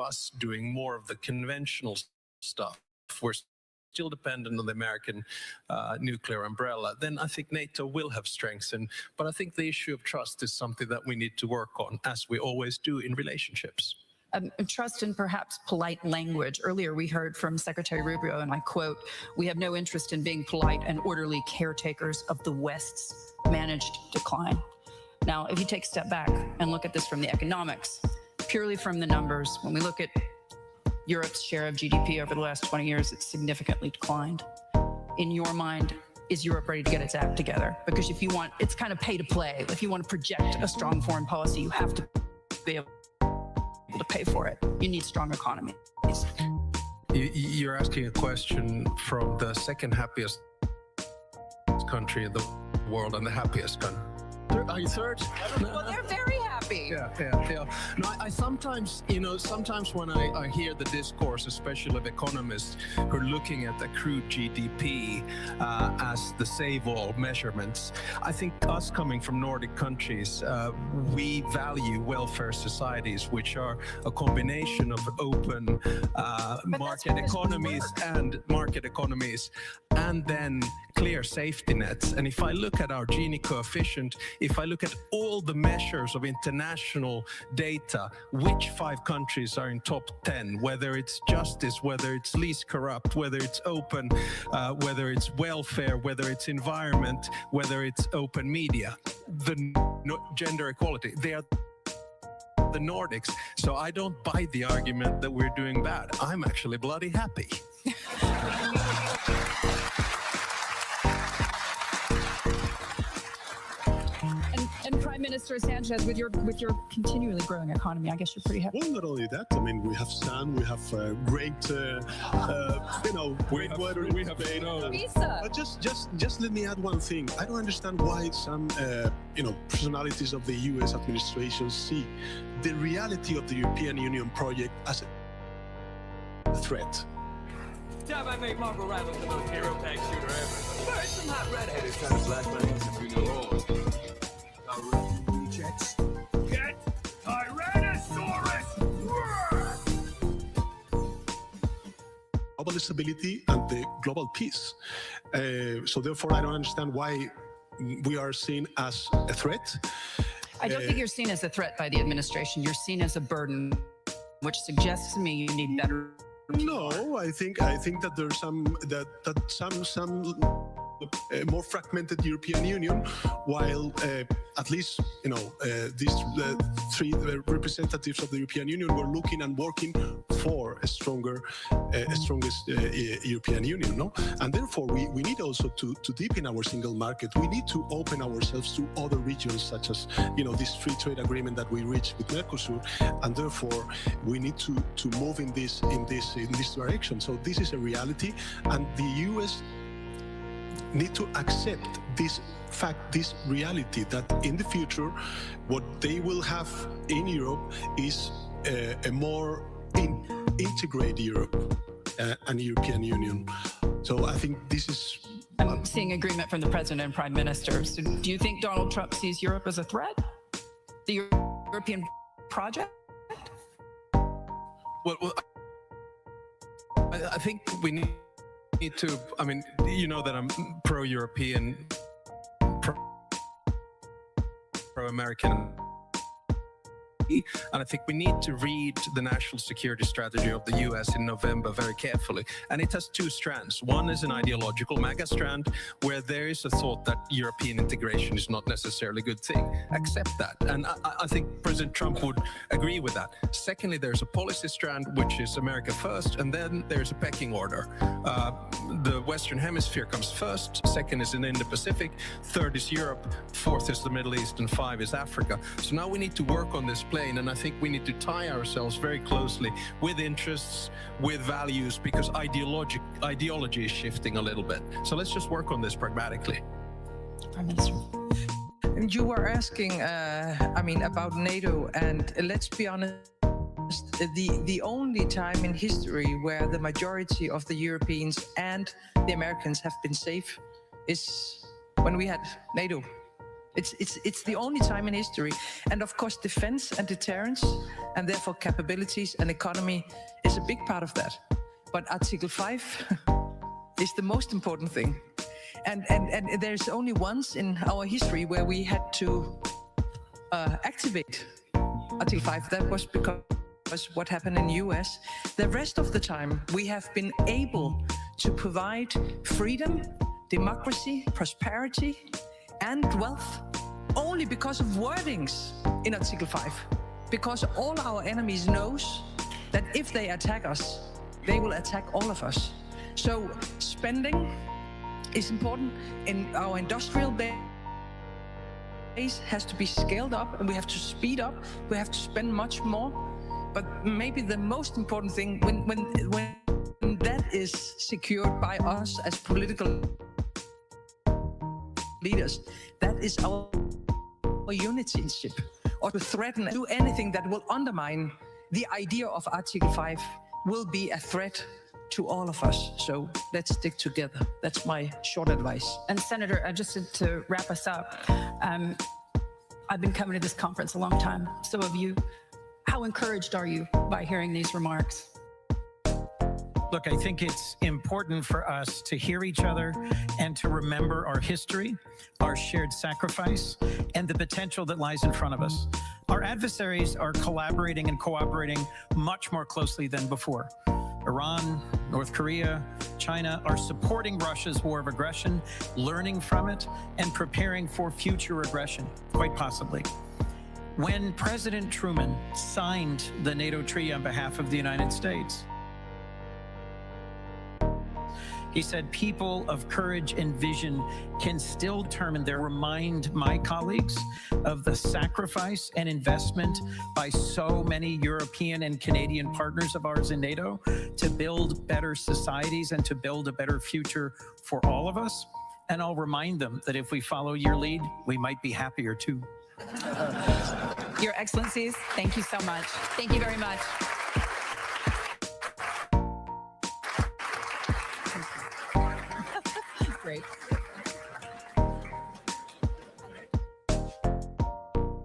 us doing more of the conventional stuff, we're still dependent on the American nuclear umbrella, then I think NATO will have strengthened. But I think the issue of trust is something that we need to work on, as we always do in relationships. Trust and perhaps polite language. Earlier we heard from Secretary Rubio, and I quote, "We have no interest in being polite and orderly caretakers of the West's managed decline." Now, if you take a step back and look at this from the economics, purely from the numbers, when we look at Europe's share of GDP over the last 20 years, it's significantly declined. In your mind, is Europe ready to get its act together? Because if you want, it's kind of pay to play. If you want to project a strong foreign policy, you have to be able to pay for it. You need strong economies. You're asking a question from the second happiest country in the world and the happiest country. Are you third? Well, they're very happy. Yeah. No, I sometimes, sometimes when I hear the discourse, especially of economists who are looking at the crude GDP as the save-all measurements, I think us coming from Nordic countries, we value welfare societies, which are a combination of open market economies and then clear safety nets. And if I look at our Gini coefficient, if I look at all the measures of international data, which 5 countries are in top 10, whether it's justice, whether it's least corrupt, whether it's open, whether it's welfare, whether it's environment, whether it's open media, gender equality, they are the Nordics. So I don't buy the argument that we're doing bad. I'm actually bloody happy. And Prime Minister Sanchez, with your continually growing economy, I guess you're pretty happy. Well, not only that, I mean, we have sun, we have great, great weather. We have snow. But just let me add one thing. I don't understand why some, personalities of the U.S. administration see the reality of the European Union project as a threat. Time I make Marco Rivals the most hero tag shooter ever. Where's some hot redheaded trying to flash my hands if you know all. Rejects. Get Tyrannosaurus! Global stability and the global peace. So therefore, I don't understand why we are seen as a threat. I don't think you're seen as a threat by the administration. You're seen as a burden, which suggests to me you need better. No, I think that there's some more fragmented European Union, while at least these 3 representatives of the European Union were looking and working for a strongest European Union, no? And therefore we need also to deepen our single market. We need to open ourselves to other regions, such as this free trade agreement that we reached with Mercosur, and therefore we need to move in this direction. So this is a reality, and the US need to accept this fact, this reality, that in the future, what they will have in Europe is a more integrated Europe and European Union. So I think this is... I'm seeing agreement from the President and Prime Minister. So do you think Donald Trump sees Europe as a threat? The European project? Well, I think we need to, you know that I'm pro-European, pro-American, and I think we need to read the national security strategy of the US in November very carefully. And it has 2 strands. One is an ideological MAGA strand, where there is a thought that European integration is not necessarily a good thing. Accept that. And I think President Trump would agree with that. Secondly, there's a policy strand, which is America first, and then there's a pecking order. The Western Hemisphere comes first, second is in the Indo-Pacific, third is Europe, fourth is the Middle East, and 5 is Africa. So now we need to work on this plane, and I think we need to tie ourselves very closely with interests, with values, because ideology is shifting a little bit. So let's just work on this pragmatically. Prime Minister. And you were asking, about NATO, and let's be honest, the only time in history where the majority of the Europeans and the Americans have been safe is when we had NATO. It's the only time in history. And of course, defense and deterrence, and therefore capabilities and economy is a big part of that. But Article 5 is the most important thing. And there's only once in our history where we had to activate Article 5. That was because what happened in the US. The rest of the time, we have been able to provide freedom, democracy, prosperity, and wealth only because of wordings in Article 5. Because all our enemies knows that if they attack us, they will attack all of us. So spending is important. In our industrial base has to be scaled up, and we have to speed up. We have to spend much more. But maybe the most important thing, when that is secured by us as political leaders, that is our unity, or to threaten and do anything that will undermine the idea of Article 5 will be a threat to all of us. So let's stick together. That's my short advice. And Senator, just to wrap us up, I've been coming to this conference a long time. So have you. How encouraged are you by hearing these remarks? Look, I think it's important for us to hear each other and to remember our history, our shared sacrifice, and the potential that lies in front of us. Our adversaries are collaborating and cooperating much more closely than before. Iran, North Korea, China are supporting Russia's war of aggression, learning from it, and preparing for future aggression, quite possibly. When President Truman signed the NATO treaty on behalf of the United States, he said, people of courage and vision can still determine their. Remind my colleagues of the sacrifice and investment by so many European and Canadian partners of ours in NATO to build better societies and to build a better future for all of us. And I'll remind them that if we follow your lead, we might be happier too. Your Excellencies, thank you so much. Thank you very much. Great.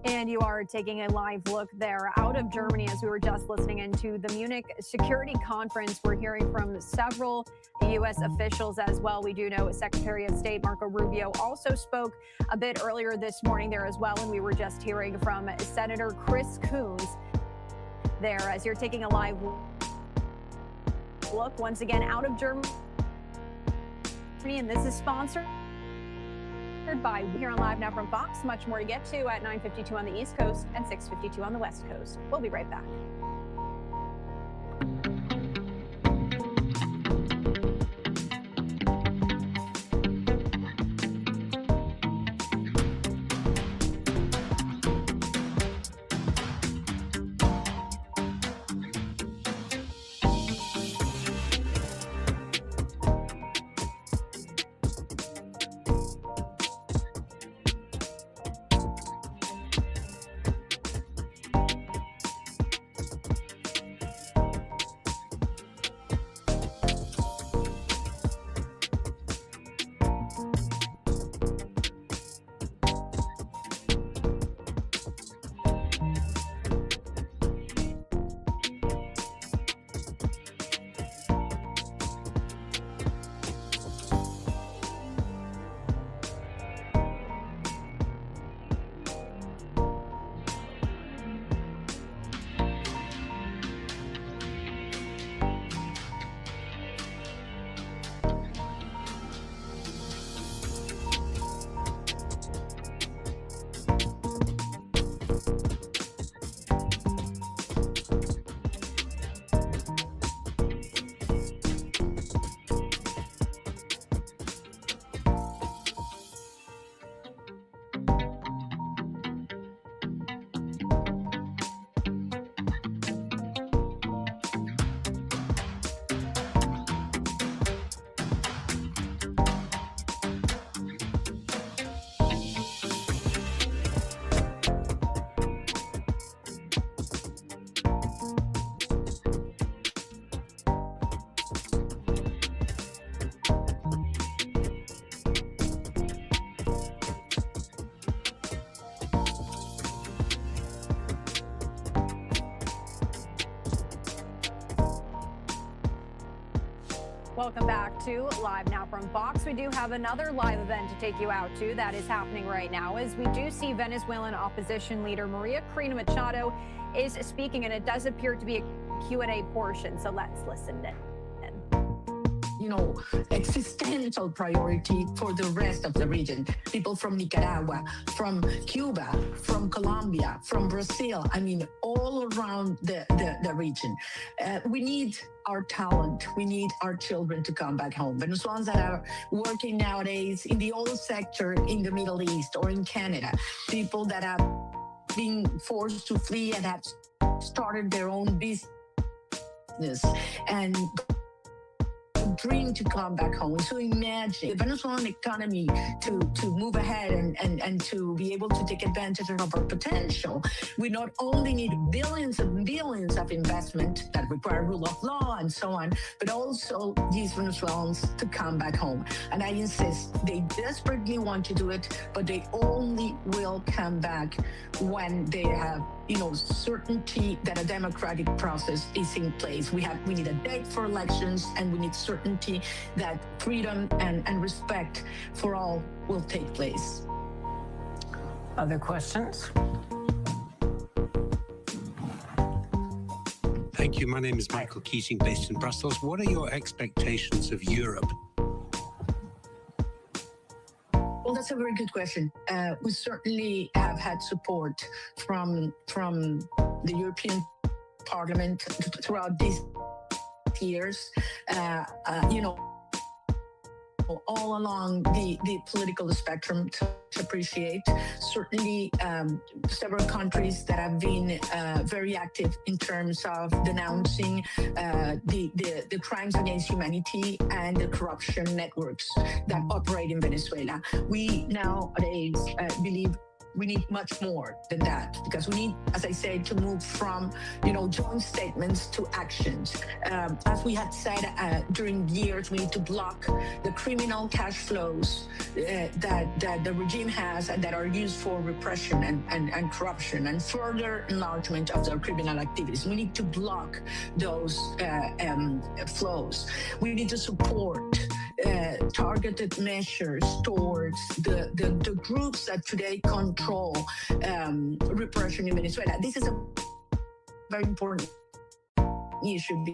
And you are taking a live look there out of Germany as we were just listening into the Munich Security Conference. We're hearing from several U.S. officials as well. We do know Secretary of State Marco Rubio also spoke a bit earlier this morning there as well. And we were just hearing from Senator Chris Coons there as you're taking a live look once again out of Germany. And this is sponsored by here on Live Now from Fox. Much more to get to at 9:52 on the East Coast and 6:52 on the West Coast. We'll be right back. Welcome back to Live Now from Fox. We do have another live event to take you out to that is happening right now, as we do see Venezuelan opposition leader Maria Corina Machado is speaking, and it does appear to be a Q&A portion. So let's listen in. Existential priority for the rest of the region. People from Nicaragua, from Cuba, from Colombia, from Brazil, all around the region. We need our talent. We need our children to come back home. Venezuelans that are working nowadays in the oil sector in the Middle East or in Canada. People that have been forced to flee and have started their own business and dream to come back home. So imagine the Venezuelan economy to move ahead and to be able to take advantage of our potential. We not only need billions and billions of investment that require rule of law and so on, but also these Venezuelans to come back home. And I insist, they desperately want to do it, but they only will come back when they have certainty that a democratic process is in place. We need a date for elections, and we need certainty that freedom and respect for all will take place. Other questions? Thank you. My name is Michael Keating, based in Brussels. What are your expectations of Europe? Well, that's a very good question. We certainly have had support from the European Parliament throughout these years. All along the political spectrum to appreciate. Certainly, several countries that have been very active in terms of denouncing the crimes against humanity and the corruption networks that operate in Venezuela. We nowadays believe we need much more than that, because we need, as I said, to move from, joint statements to actions. As we had said during years, we need to block the criminal cash flows that the regime has and that are used for repression and corruption and further enlargement of their criminal activities. We need to block those flows. We need to support targeted measures towards the groups that today control repression in Venezuela. This is a very important issue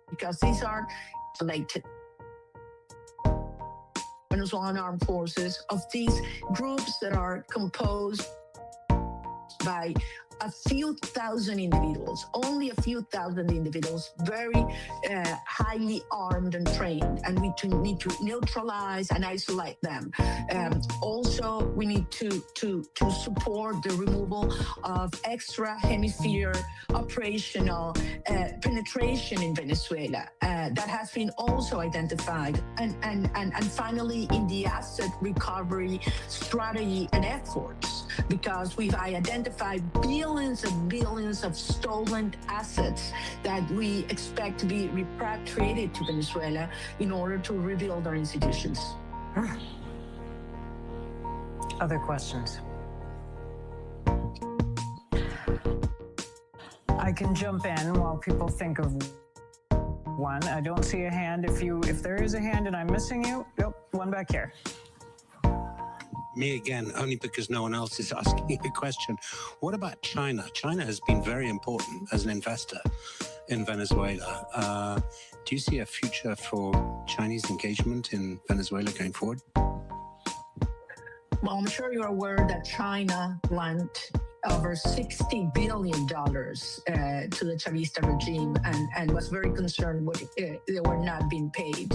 because these are related. Venezuelan armed forces, of these groups that are composed by a few thousand individuals, only a few thousand individuals, very highly armed and trained, and we need to neutralize and isolate them. Also, we need to support the removal of extra hemisphere operational penetration in Venezuela. That has been also identified. And finally, in the asset recovery strategy and efforts, because we've identified billions and billions of stolen assets that we expect to be repatriated to Venezuela in order to rebuild our institutions. Other questions? I can jump in while people think of one. I don't see a hand. If there is a hand and I'm missing you, yep, one back here. Me again, only because no one else is asking a question. What about China? China has been very important as an investor in Venezuela. Do you see a future for Chinese engagement in Venezuela going forward? Well, I'm sure you're aware that China lent over $60 billion to the Chavista regime and was very concerned they were not being paid.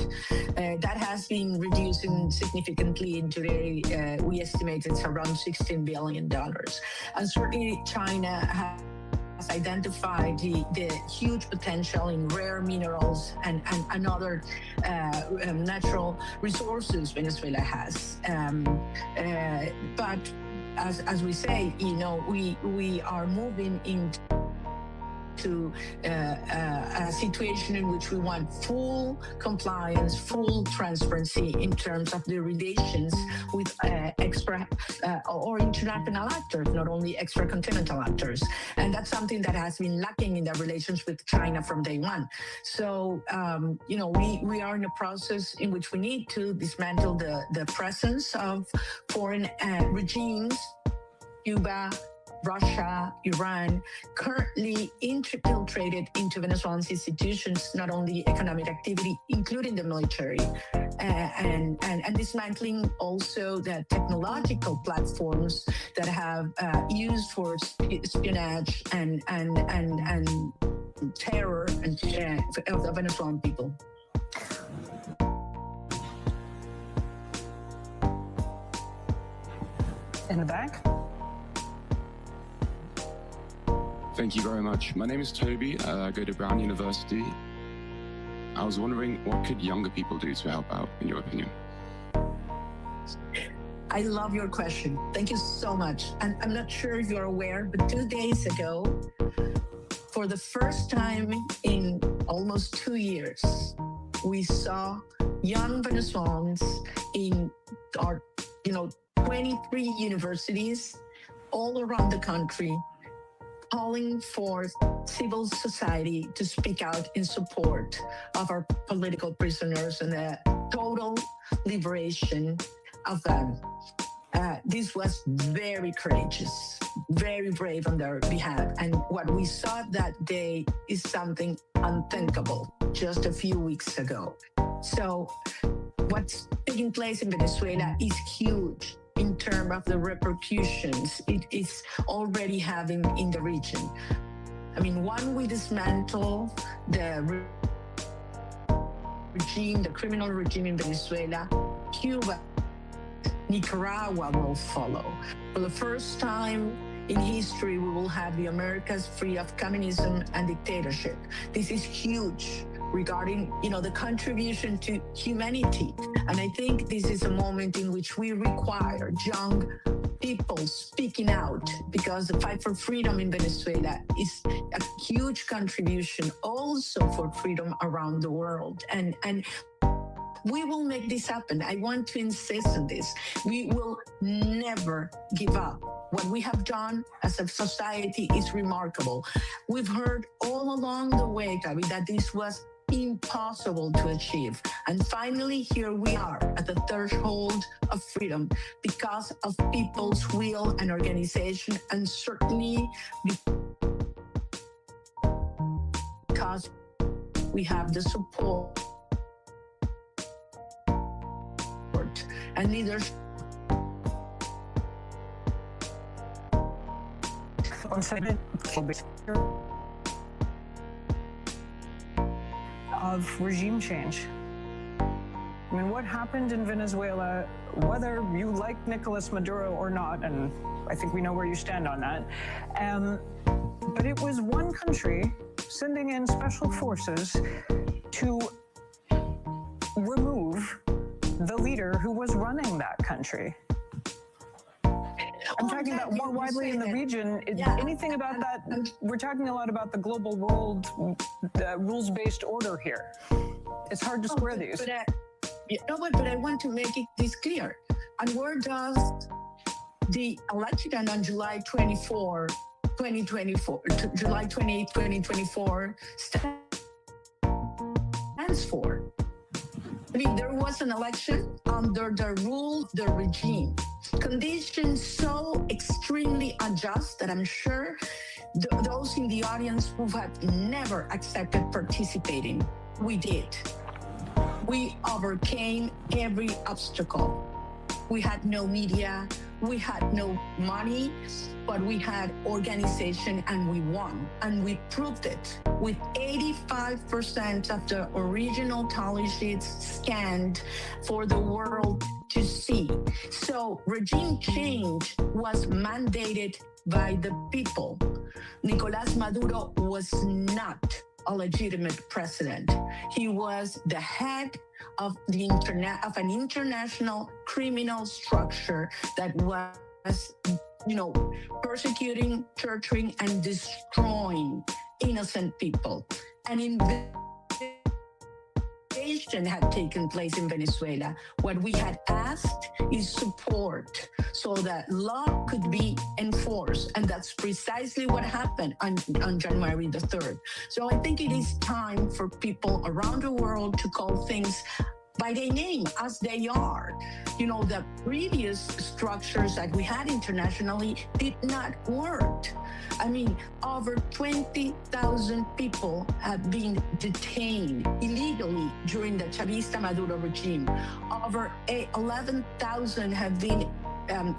That has been reducing significantly, and today we estimate it's around $16 billion. And certainly China has identified the huge potential in rare minerals and other natural resources Venezuela has. But as we say, we are moving into a situation in which we want full compliance, full transparency in terms of the relations with extra or international actors, not only extra-continental actors. And that's something that has been lacking in the relations with China from day one. So, we are in a process in which we need to dismantle the presence of foreign regimes, Cuba, Russia, Iran, currently infiltrated into Venezuelan institutions, not only economic activity, including the military, and dismantling also the technological platforms that have used for espionage and terror of the Venezuelan people. In the back. Thank you very much. My name is Toby. I go to Brown University. I was wondering, what could younger people do to help out, in your opinion? I love your question. Thank you so much. And I'm not sure if you're aware, but 2 days ago, for the first time in almost 2 years, we saw young Venezuelans in our, 23 universities all around the country calling for civil society to speak out in support of our political prisoners and the total liberation of them. This was very courageous, very brave on their behalf. And what we saw that day is something unthinkable just a few weeks ago. So what's taking place in Venezuela is huge in terms of the repercussions it is already having in the region. I mean, when we dismantle the regime, the criminal regime in Venezuela, Cuba, Nicaragua will follow. For the first time in history, we will have the Americas free of communism and dictatorship. This is huge regarding, the contribution to humanity. And I think this is a moment in which we require young people speaking out, because the fight for freedom in Venezuela is a huge contribution also for freedom around the world. And we will make this happen. I want to insist on this. We will never give up. What we have done as a society is remarkable. We've heard all along the way, Gabi, that this was impossible to achieve. And finally, here we are at the threshold of freedom because of people's will and organization, and certainly because we have the support and leadership. Of regime change. I mean, what happened in Venezuela, whether you like Nicolas Maduro or not, and I think we know where you stand on that, but it was one country sending in special forces to remove the leader who was running that country. I'm talking about more widely in the region. Anything about that? We're talking a lot about the global world, the rules-based order here. It's hard to square these. But I want to make this clear. And where does the election on July 24, 2024, July 28, 2024 stands for? I mean, there was an election under the rule, the regime. Conditions so extremely unjust that I'm sure those in the audience who have never accepted participating, we did. We overcame every obstacle. We had no media, we had no money, but we had organization, and we won. And we proved it with 85% of the original tally sheets scanned for the world to see. So regime change was mandated by the people. Nicolas Maduro was not a legitimate president. He was the head of an international criminal structure that was, persecuting, torturing, and destroying innocent people. an invasion had taken place in Venezuela. What we had asked is support so that law could be enforced. And that's precisely what happened on January the 3rd. So I think it is time for people around the world to call things by their name, as they are. You know, the previous structures that we had internationally did not work. I mean, over 20,000 people have been detained illegally during the Chavista Maduro regime. Over 11,000 have been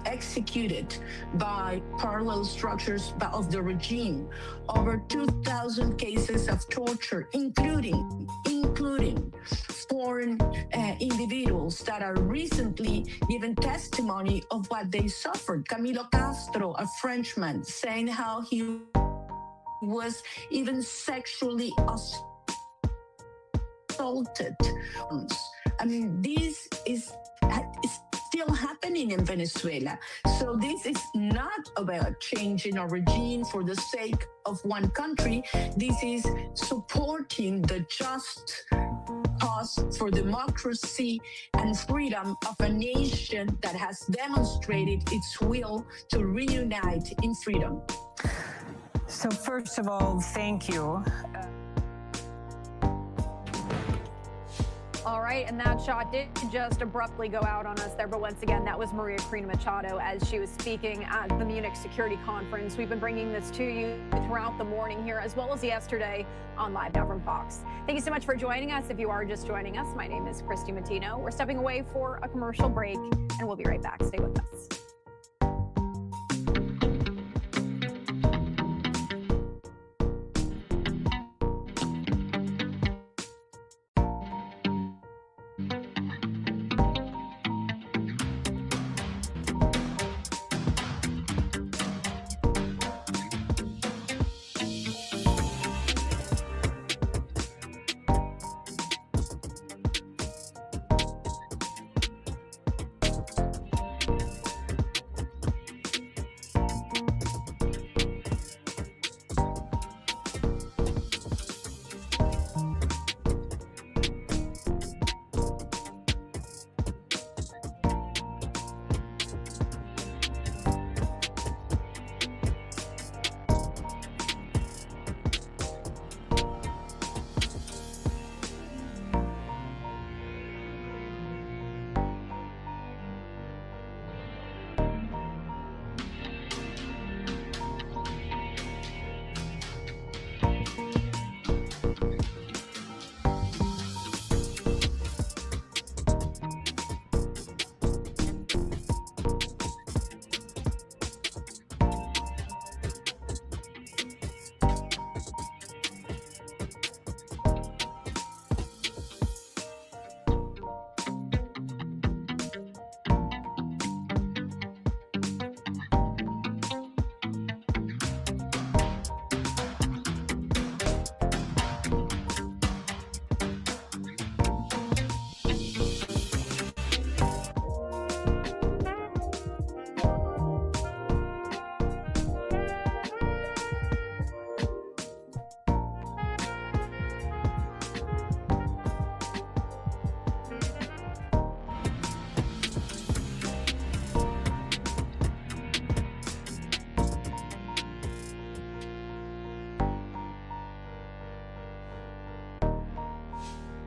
executed by parallel structures of the regime. Over 2,000 cases of torture, including foreign individuals that are recently given testimony of what they suffered. Camilo Castro, a Frenchman, saying how he was even sexually assaulted. I mean, this is still happening in Venezuela. So this is not about changing a regime for the sake of one country. This is supporting the just cause for democracy and freedom of a nation that has demonstrated its will to reunite in freedom. So first of all, thank you. All right, and that shot did just abruptly go out on us there, but once again, that was Maria Corina Machado as she was speaking at the Munich Security Conference. We've been bringing this to you throughout the morning here, as well as yesterday on Live Now from Fox. Thank you so much for joining us. If you are just joining us, my name is Christy Matino. We're stepping away for a commercial break, and we'll be right back. Stay with us.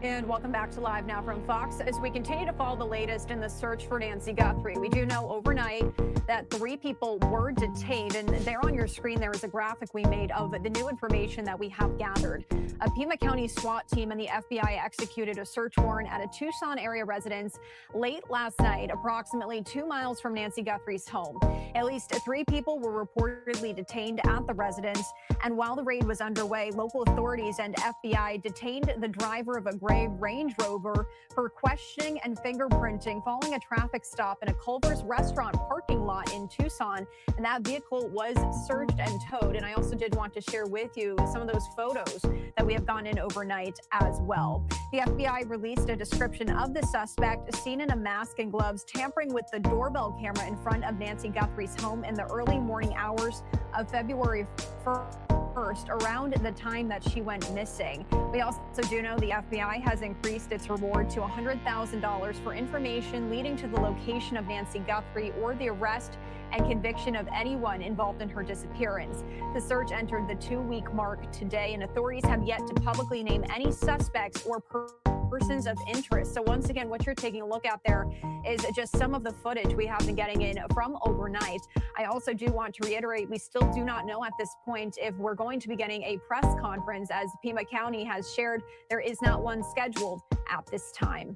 And welcome back to Live Now from Fox. As we continue to follow the latest in the search for Nancy Guthrie, we do know overnight that 3 people were detained. And there on your screen, there is a graphic we made of the new information that we have gathered. A Pima County SWAT team and the FBI executed a search warrant at a Tucson area residence late last night, approximately 2 miles from Nancy Guthrie's home. At least 3 people were reportedly detained at the residence. And while the raid was underway, local authorities and FBI detained the driver of a gray Range Rover for questioning and fingerprinting following a traffic stop in a Culver's restaurant parking lot in Tucson. And that vehicle was searched and towed. And I also did want to share with you some of those photos that we have gone in overnight as well. The FBI released a description of the suspect seen in a mask and gloves tampering with the doorbell camera in front of Nancy Guthrie's home in the early morning hours of February 1st. around the time that she went missing. We also do know the FBI has increased its reward to $100,000 for information leading to the location of Nancy Guthrie or the arrest and conviction of anyone involved in her disappearance. The search entered the 2-week mark today, and authorities have yet to publicly name any suspects or persons of interest. So once again, what you're taking a look at there is just some of the footage we have been getting in from overnight. I also do want to reiterate, we still do not know at this point if we're going to be getting a press conference. As Pima County has shared, there is not one scheduled at this time.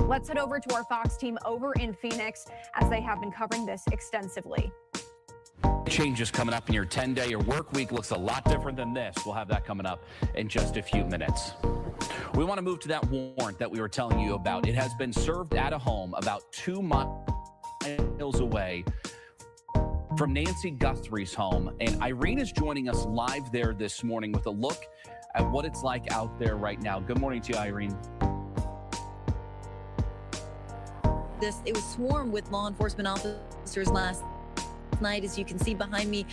Let's head over to our Fox team over in Phoenix, as they have been covering this extensively. Changes coming up in your 10-day or work week looks a lot different than this. We'll have that coming up in just a few minutes. We want to move to that warrant that we were telling you about. It has been served at a home about 2 miles away from Nancy Guthrie's home. And Irene is joining us live there this morning with a look at what it's like out there right now. Good morning to you, Irene. It was swarmed with law enforcement officers last night, as you can see behind me.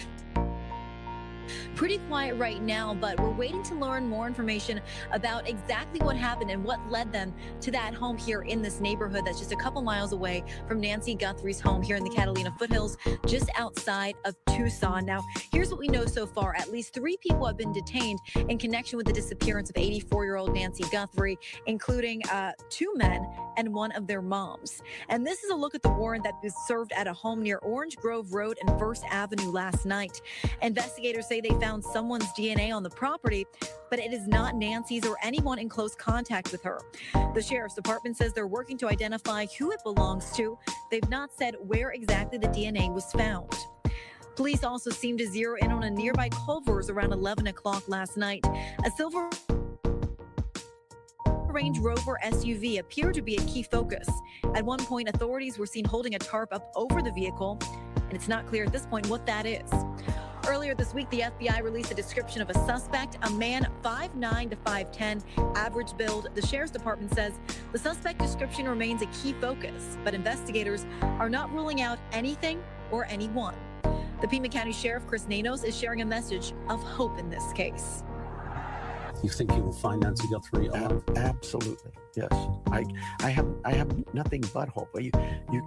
Pretty quiet right now, but we're waiting to learn more information about exactly what happened and what led them to that home here in this neighborhood that's just a couple miles away from Nancy Guthrie's home here in the Catalina foothills, just outside of Tucson. Now, here's what we know so far. At least 3 people have been detained in connection with the disappearance of 84-year-old Nancy Guthrie, including 2 men and one of their moms. And this is a look at the warrant that was served at a home near Orange Grove Road and First Avenue last night. Investigators say they found someone's DNA on the property, but it is not Nancy's or anyone in close contact with her. The sheriff's department says they're working to identify who it belongs to. They've not said where exactly the DNA was found. Police also seemed to zero in on a nearby Culver's around 11 o'clock last night. A silver Range Rover SUV appeared to be a key focus. At one point, authorities were seen holding a tarp up over the vehicle, and it's not clear at this point what that is. Earlier this week, the FBI released a description of a suspect, a man 5'9" to 5'10", average build. The sheriff's department says the suspect description remains a key focus, but investigators are not ruling out anything or anyone. The Pima County Sheriff, Chris Nanos, is sharing a message of hope in this case. You think you will find Nancy Guthrie alive? Absolutely, yes. I have nothing but hope. You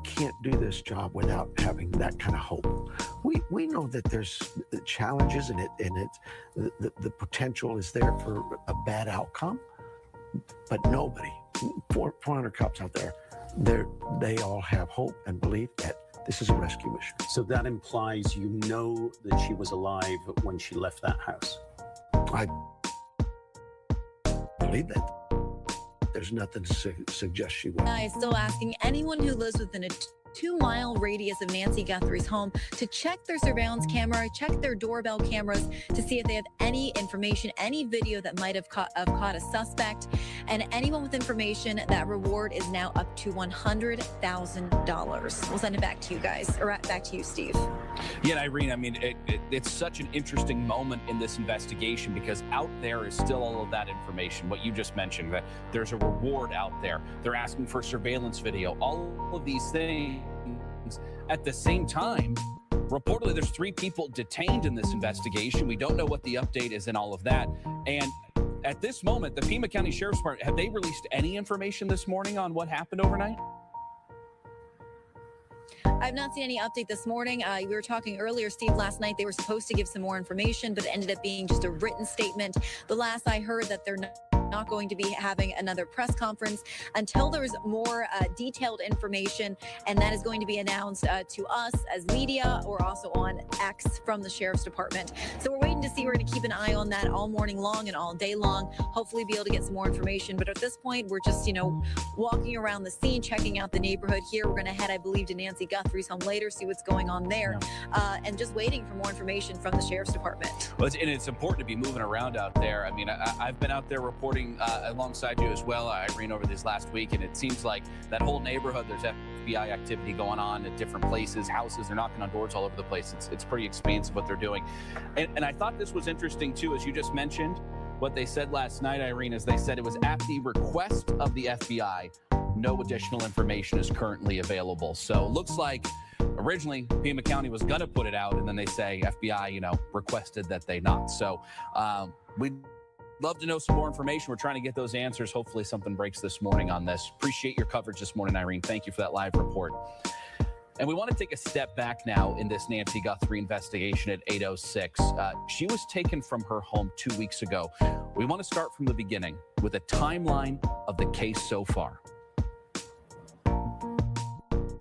can't do this job without having that kind of hope. We know that there's challenges in it, and the potential is there for a bad outcome. But nobody, 400 cops out there, they all have hope and believe that this is a rescue mission. So that implies you know that she was alive when she left that house? I believe that. There's nothing to suggest she was. I is still asking anyone who lives within a 2-mile radius of Nancy Guthrie's home to check their surveillance camera, check their doorbell cameras to see if they have any information, any video that might have caught a suspect. And anyone with information, that reward is now up to $100,000. We'll send it back to you guys, or back to you, Steve. Yeah, Irene, I mean, it's such an interesting moment in this investigation, because out there is still all of that information, what you just mentioned, that there's a reward out there. They're asking for surveillance video, all of these things. At the same time, reportedly, there's 3 people detained in this investigation. We don't know what the update is and all of that. And at this moment, the Pima County Sheriff's Department, have they released any information this morning on what happened overnight? I've not seen any update this morning. We were talking earlier, Steve, last night. They were supposed to give some more information, but it ended up being just a written statement. The last I heard that they're not going to be having another press conference until there's more detailed information, and that is going to be announced to us as media or also on X from the Sheriff's Department. So we're waiting to see. We're going to keep an eye on that all morning long and all day long, hopefully be able to get some more information. But at this point, we're just, walking around the scene, checking out the neighborhood here. We're going to head, I believe, to Nancy Guthrie's home later, see what's going on there, and just waiting for more information from the Sheriff's Department. Well, and it's important to be moving around out there. I mean, I've been out there reporting alongside you as well, Irene, over this last week, and it seems like that whole neighborhood, there's FBI activity going on at different places, houses, they're knocking on doors all over the place. It's pretty expansive what they're doing. And I thought this was interesting too, as you just mentioned, what they said last night, Irene, is they said it was at the request of the FBI. No additional information is currently available. So it looks like Originally, Pima County was going to put it out, and then they say FBI, requested that they not. So we'd love to know some more information. We're trying to get those answers. Hopefully something breaks this morning on this. Appreciate your coverage this morning, Irene. Thank you for that live report. And we want to take a step back now in this Nancy Guthrie investigation at 8:06. She was taken from her home 2 weeks ago. We want to start from the beginning with a timeline of the case so far.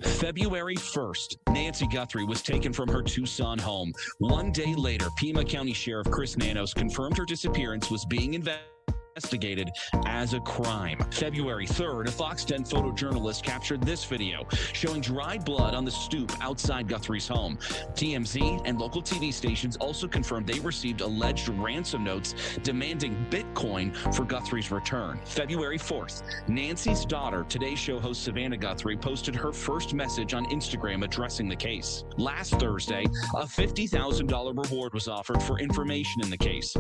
February 1st, Nancy Guthrie was taken from her Tucson home. 1 day later, Pima County Sheriff Chris Nanos confirmed her disappearance was being investigated as a crime. February 3rd, a Fox 10 photojournalist captured this video showing dried blood on the stoop outside Guthrie's home. TMZ and local TV stations also confirmed they received alleged ransom notes demanding Bitcoin for Guthrie's return. February 4th, Nancy's daughter, Today Show host Savannah Guthrie, posted her first message on Instagram addressing the case. Last Thursday, a $50,000 reward was offered for information in the case.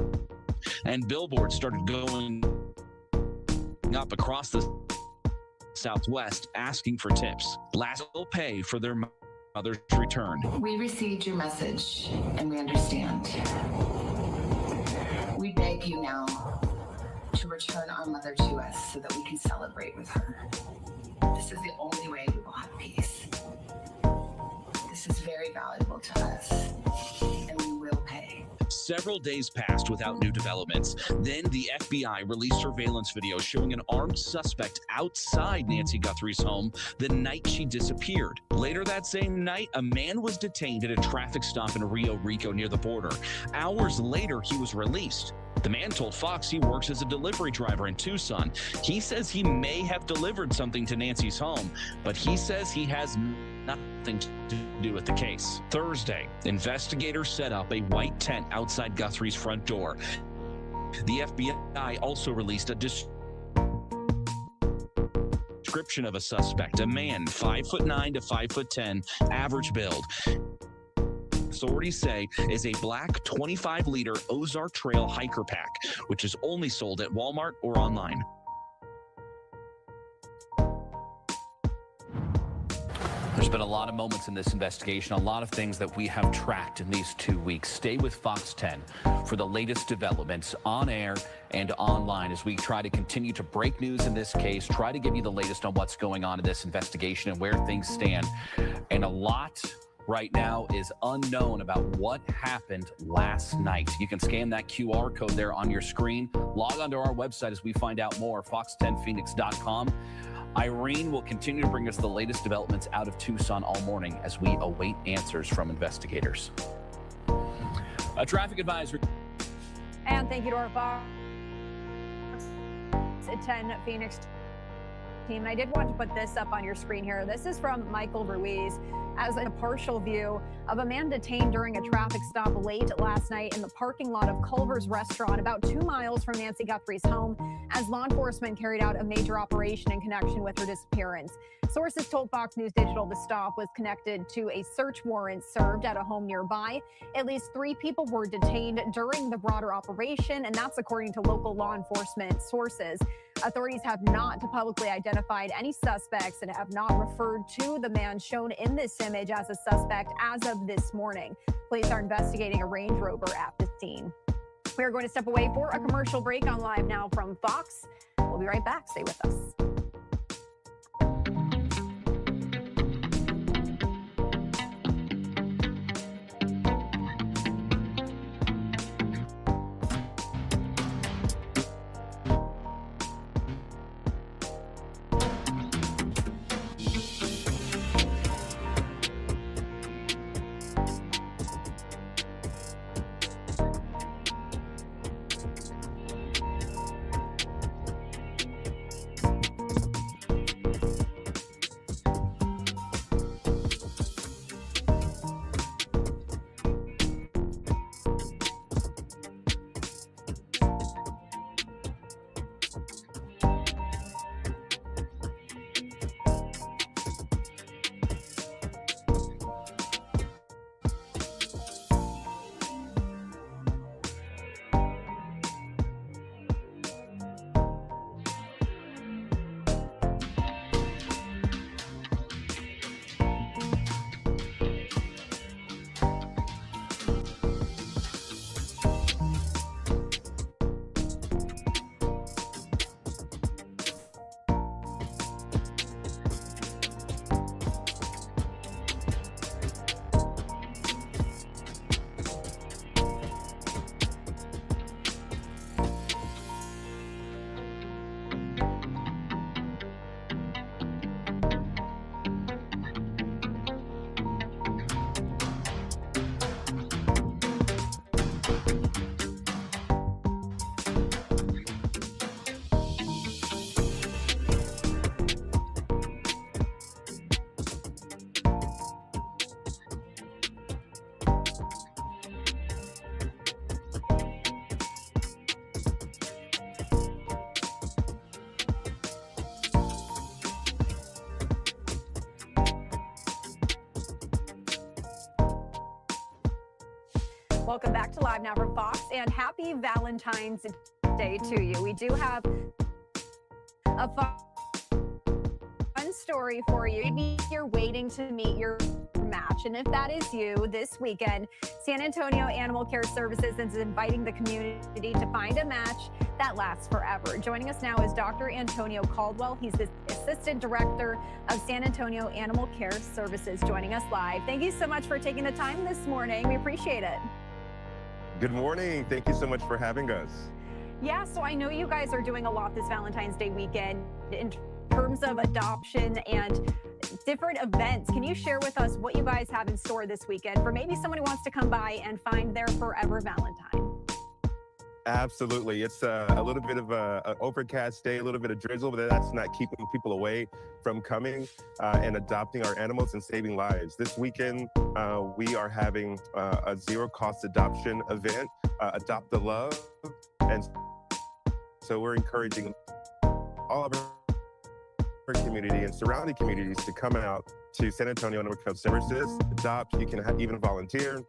And billboards started going up across the Southwest asking for tips. Last will pay for their mother's return. We received your message and we understand. We beg you now to return our mother to us so that we can celebrate with her. This is the only way we will have peace. This is very valuable to us, and we will pay. Several days passed without new developments. Then the FBI released surveillance video showing an armed suspect outside Nancy Guthrie's home the night she disappeared. Later that same night, a man was detained at a traffic stop in Rio Rico near the border. Hours later, he was released. The man told Fox he works as a delivery driver in Tucson. He says he may have delivered something to Nancy's home, but he says he has nothing to do with the case. Thursday, investigators set up a white tent outside Guthrie's front door. The FBI also released a description of a suspect, a man 5'9" to 5'10", average build. Authorities say is a black 25-liter Ozark Trail hiker pack, which is only sold at Walmart or online. There's been a lot of moments in this investigation, a lot of things that we have tracked in these 2 weeks. Stay with Fox 10 for the latest developments on air and online as we try to continue to break news in this case, try to give you the latest on what's going on in this investigation and where things stand. And a lot right now is unknown about what happened last night. You can scan that QR code there on your screen. Log onto our website as we find out more, fox10phoenix.com. Irene will continue to bring us the latest developments out of Tucson all morning as we await answers from investigators. A traffic advisory. And thank you to our Fox 10 Phoenix team. And I did want to put this up on your screen here. This is from Michael Ruiz as a partial view of a man detained during a traffic stop late last night in the parking lot of Culver's Restaurant, about 2 miles from Nancy Guthrie's home, as law enforcement carried out a major operation in connection with her disappearance. Sources told Fox News Digital the stop was connected to a search warrant served at a home nearby. At least 3 people were detained during the broader operation, and that's according to local law enforcement sources. Authorities have not publicly identified any suspects and have not referred to the man shown in this image as a suspect as of this morning. Police are investigating a Range Rover at the scene. We are going to step away for a commercial break on Live Now from Fox. We'll be right back. Stay with us. welcome back to Live Now from Fox, and happy Valentine's Day to you. We do have a fun story for you. Maybe you're waiting to meet your match, and if that is you, this weekend, San Antonio Animal Care Services is inviting the community to find a match that lasts forever. Joining us now is Dr. Antonio Caldwell. He's the Assistant Director of San Antonio Animal Care Services, joining us live. Thank you so much for taking the time this morning. We appreciate it. Good morning. Thank you so much for having us. Yeah, so I know you guys are doing a lot this Valentine's Day weekend in terms of adoption and different events. Can you share with us what you guys have in store this weekend for maybe someone who wants to come by and find their forever Valentine? Absolutely. It's a little bit of an overcast day, a little bit of drizzle, but that's not keeping people away from coming and adopting our animals and saving lives. This weekend, we are having a zero-cost adoption event, Adopt the Love. And so we're encouraging all of our community and surrounding communities to come out to San Antonio Animal Care Services, adopt. You can even volunteer.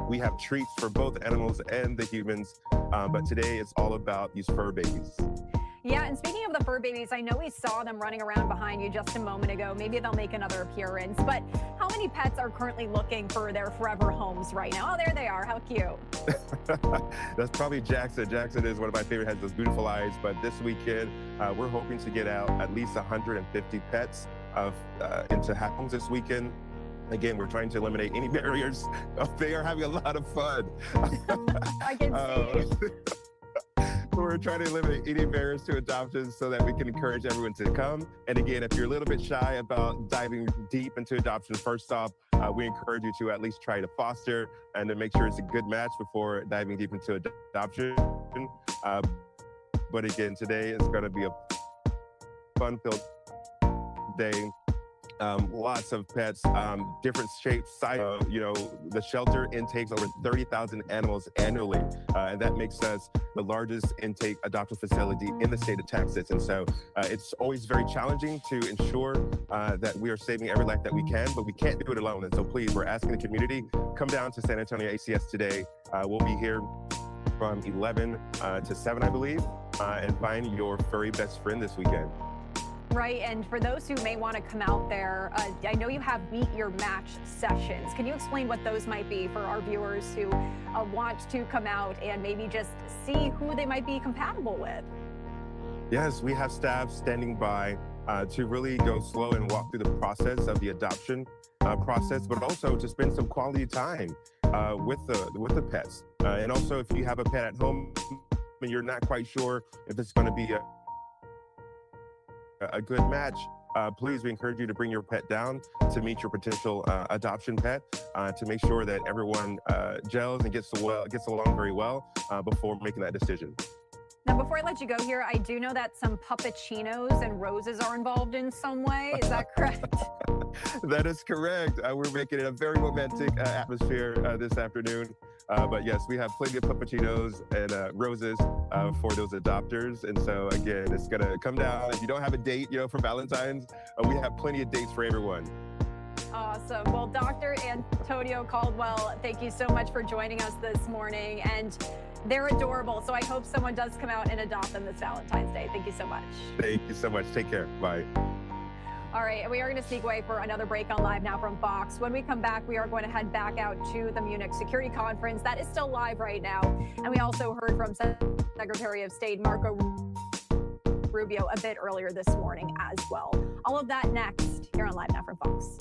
We have treats for both animals and the humans, but today it's all about these fur babies. Yeah, and speaking of the fur babies, I know we saw them running around behind you just a moment ago. Maybe they'll make another appearance, but how many pets are currently looking for their forever homes right now? Oh, there they are. How cute. That's probably Jackson. Jackson is one of my favorite, has those beautiful eyes, but this weekend, we're hoping to get out at least 150 pets into homes this weekend. Again, we're trying to eliminate any barriers. They are having a lot of fun. I can see. We're trying to eliminate any barriers to adoption so that we can encourage everyone to come. And again, if you're a little bit shy about diving deep into adoption, first off, we encourage you to at least try to foster and to make sure it's a good match before diving deep into adoption. But again, today is going to be a fun-filled day. Lots of pets, different shapes, size. The shelter intakes over 30,000 animals annually, and that makes us the largest intake adoption facility in the state of Texas. And so it's always very challenging to ensure that we are saving every life that we can, but we can't do it alone. And so please, we're asking the community, come down to San Antonio ACS today. We'll be here from 11 to 7, I believe, and find your furry best friend this weekend. Right, and for those who may want to come out there, I know you have Meet Your Match sessions. Can you explain what those might be for our viewers who want to come out and maybe just see who they might be compatible with? Yes, we have staff standing by to really go slow and walk through the process of the adoption process, but also to spend some quality time with the pets. And also, if you have a pet at home and you're not quite sure if it's going to be a good match, please, we encourage you to bring your pet down to meet your potential adoption pet to make sure that everyone gels and gets along very well before making that decision. Now, before I let you go here, I do know that some puppuccinos and roses are involved in some way. Is that correct? That is correct. We're making it a very romantic atmosphere this afternoon. But yes, we have plenty of puppuccinos and roses for those adopters. And so again, it's gonna come down. If you don't have a date, for Valentine's, we have plenty of dates for everyone. Awesome. Well, Dr. Antonio Caldwell, thank you so much for joining us this morning. And they're adorable. So I hope someone does come out and adopt them this Valentine's Day. Thank you so much. Thank you so much. Take care. Bye. All right, and we are going to sneak away for another break on Live Now from Fox. When we come back, we are going to head back out to the Munich Security Conference. That is still live right now. And we also heard from Secretary of State Marco Rubio a bit earlier this morning as well. All of that next here on Live Now from Fox.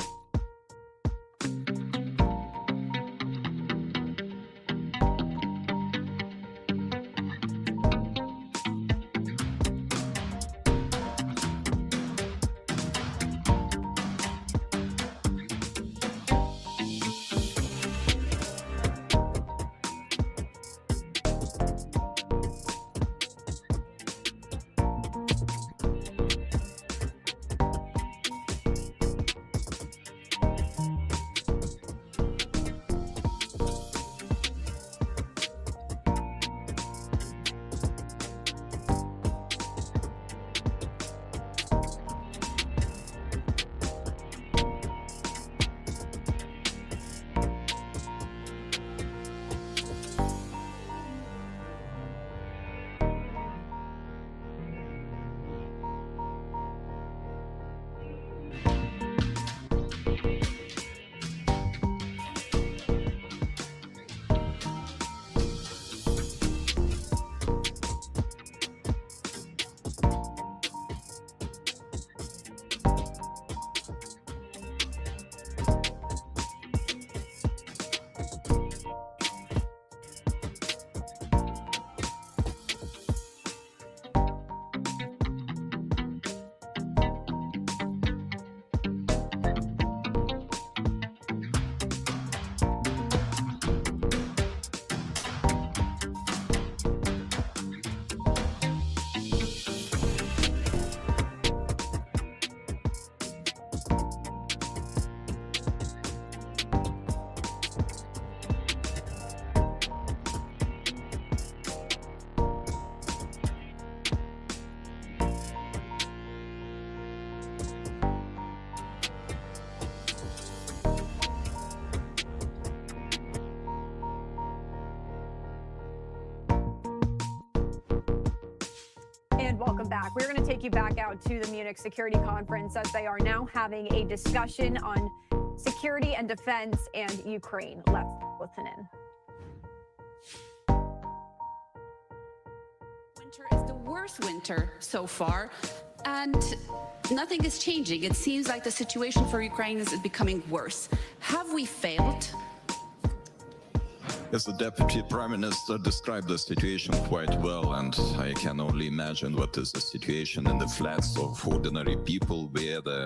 back, we're going to take you back out to the Munich Security Conference as they are now having a discussion on security and defense and Ukraine. Let's listen in. Winter is the worst winter so far, and nothing is changing. It seems like the situation for Ukraine is becoming worse. Have we failed? As the Deputy Prime Minister described the situation quite well, and I can only imagine what is the situation in the flats of ordinary people where the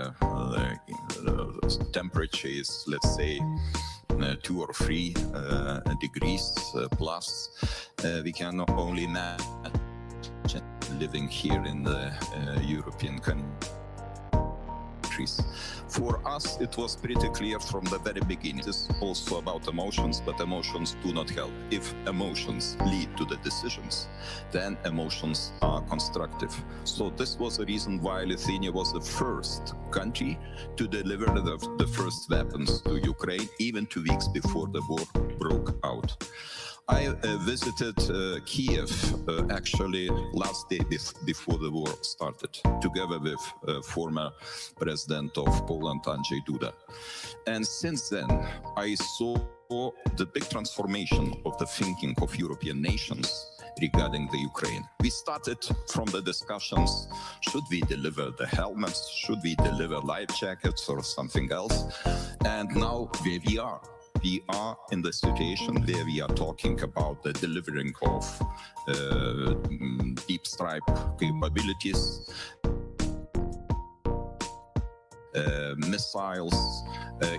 temperature is, let's say, 2 or 3 degrees plus. We can only imagine living here in the European countries. For us, it was pretty clear from the very beginning. It's also about emotions, but emotions do not help. If emotions lead to the decisions, then emotions are constructive. So this was the reason why Lithuania was the first country to deliver the first weapons to Ukraine, even 2 weeks before the war broke out. I visited Kiev actually last day before the war started, together with former President of Poland, Andrzej Duda. And since then, I saw the big transformation of the thinking of European nations regarding the Ukraine. We started from the discussions, should we deliver the helmets, should we deliver life jackets or something else? And now where we are. We are in the situation where we are talking about the delivering of deep strike capabilities, missiles,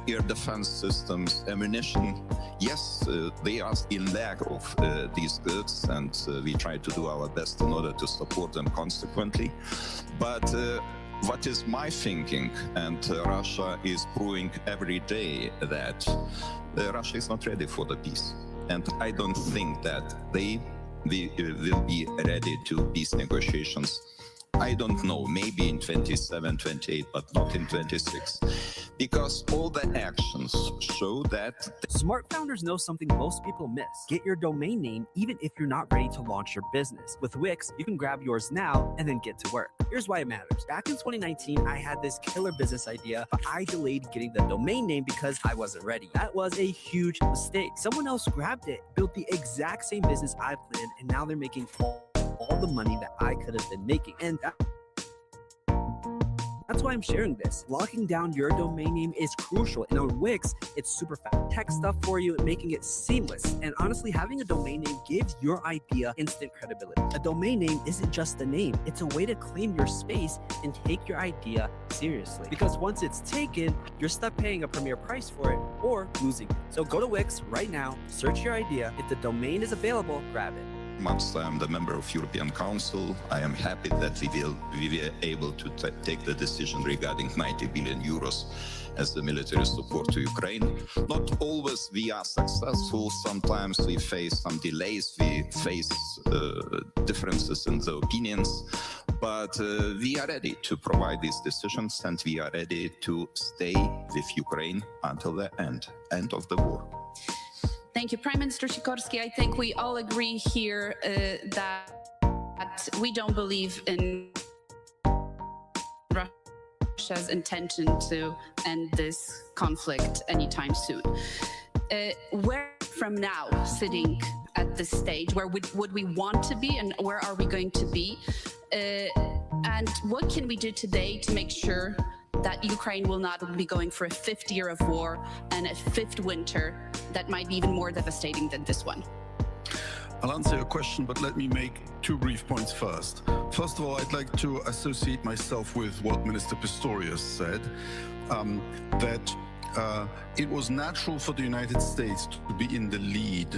air defense systems, ammunition. Yes, they are in lack of these goods, and we try to do our best in order to support them consequently. But what is my thinking, and Russia is proving every day that Russia is not ready for the peace. And I don't think that they will be ready to peace negotiations. I don't know, maybe in 27, 28, but not in 26. Because all the actions show that... Smart founders know something most people miss. Get your domain name even if you're not ready to launch your business. With Wix, you can grab yours now and then get to work. Here's why it matters. Back in 2019, I had this killer business idea, but I delayed getting the domain name because I wasn't ready. That was a huge mistake. Someone else grabbed it, built the exact same business I planned, and now they're making all the money that I could have been making. And that's why I'm sharing this. Locking down your domain name is crucial. And on Wix, it's super fast. Tech stuff for you, making it seamless. And honestly, having a domain name gives your idea instant credibility. A domain name isn't just a name. It's a way to claim your space and take your idea seriously. Because once it's taken, you're stuck paying a premier price for it or losing it. So go to Wix right now, search your idea. If the domain is available, grab it. Months I am the member of European Council. I am happy that we were able to take the decision regarding 90 billion euros as the military support to Ukraine. Not always we are successful. Sometimes we face some delays. We face differences in the opinions. But we are ready to provide these decisions, and we are ready to stay with Ukraine until the end of the war. Thank you, Prime Minister Sikorski. I think we all agree here that we don't believe in Russia's intention to end this conflict anytime soon. Where from now, sitting at this stage, where would we want to be, and where are we going to be? And what can we do today to make sure that Ukraine will not be going for a 5th year of war and a 5th winter that might be even more devastating than this one? I'll answer your question, but let me make 2 brief points first. First of all, I'd like to associate myself with what Minister Pistorius said, that it was natural for the United States to be in the lead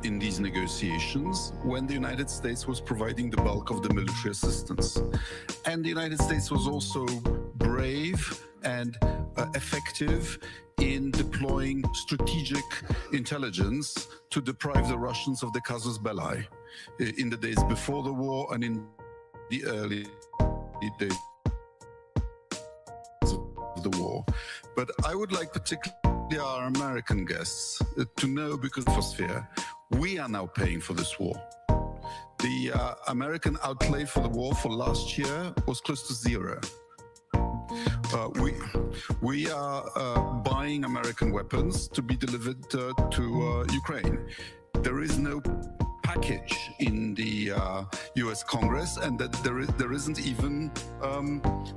in these negotiations when the United States was providing the bulk of the military assistance. And the United States was also brave and effective in deploying strategic intelligence to deprive the Russians of the casus belli in the days before the war and in the early days of the war. But I would like particularly our American guests to know, because we are now paying for this war. the American outlay for the war for last year was close to zero. We are buying American weapons to be delivered to Ukraine. There is no package in the US Congress, and that there isn't even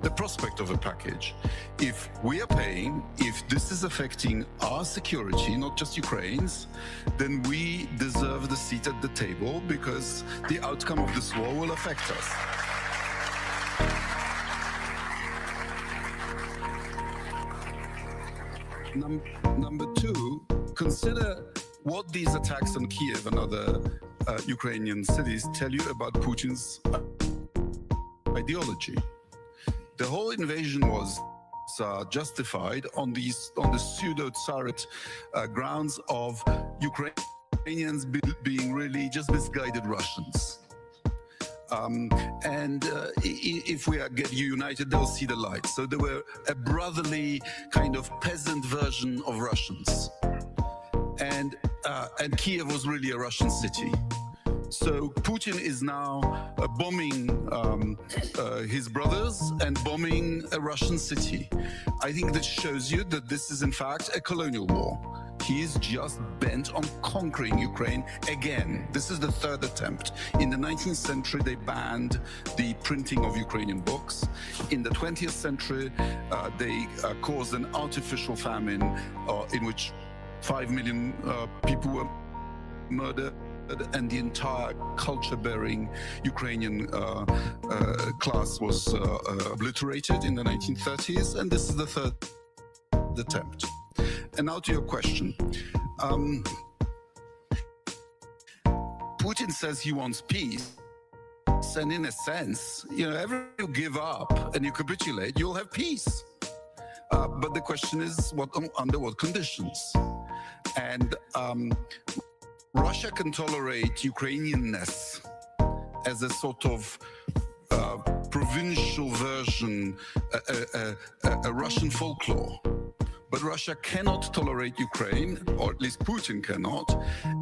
the prospect of a package. If we are paying, if this is affecting our security, not just Ukraine's, then we deserve the seat at the table, because the outcome of this war will affect us. Number two, consider what these attacks on Kiev and other Ukrainian cities tell you about Putin's ideology. The whole invasion was justified on the pseudo-Tsarist grounds of Ukrainians being really just misguided Russians. If we get united, they'll see the light. So they were a brotherly kind of peasant version of Russians. And Kiev was really a Russian city. So Putin is now bombing his brothers and bombing a Russian city. I think that shows you that this is in fact a colonial war. He is just bent on conquering Ukraine again. This is the third attempt. In the 19th century, they banned the printing of Ukrainian books. In the 20th century, they caused an artificial famine in which 5 million people were murdered, and the entire culture-bearing Ukrainian class was obliterated in the 1930s, and this is the third attempt. And now to your question. Putin says he wants peace, and in a sense, if you give up and you capitulate, you'll have peace. But the question is, under what conditions? And Russia can tolerate Ukrainianness as a sort of provincial version, a Russian folklore. But Russia cannot tolerate Ukraine, or at least Putin cannot,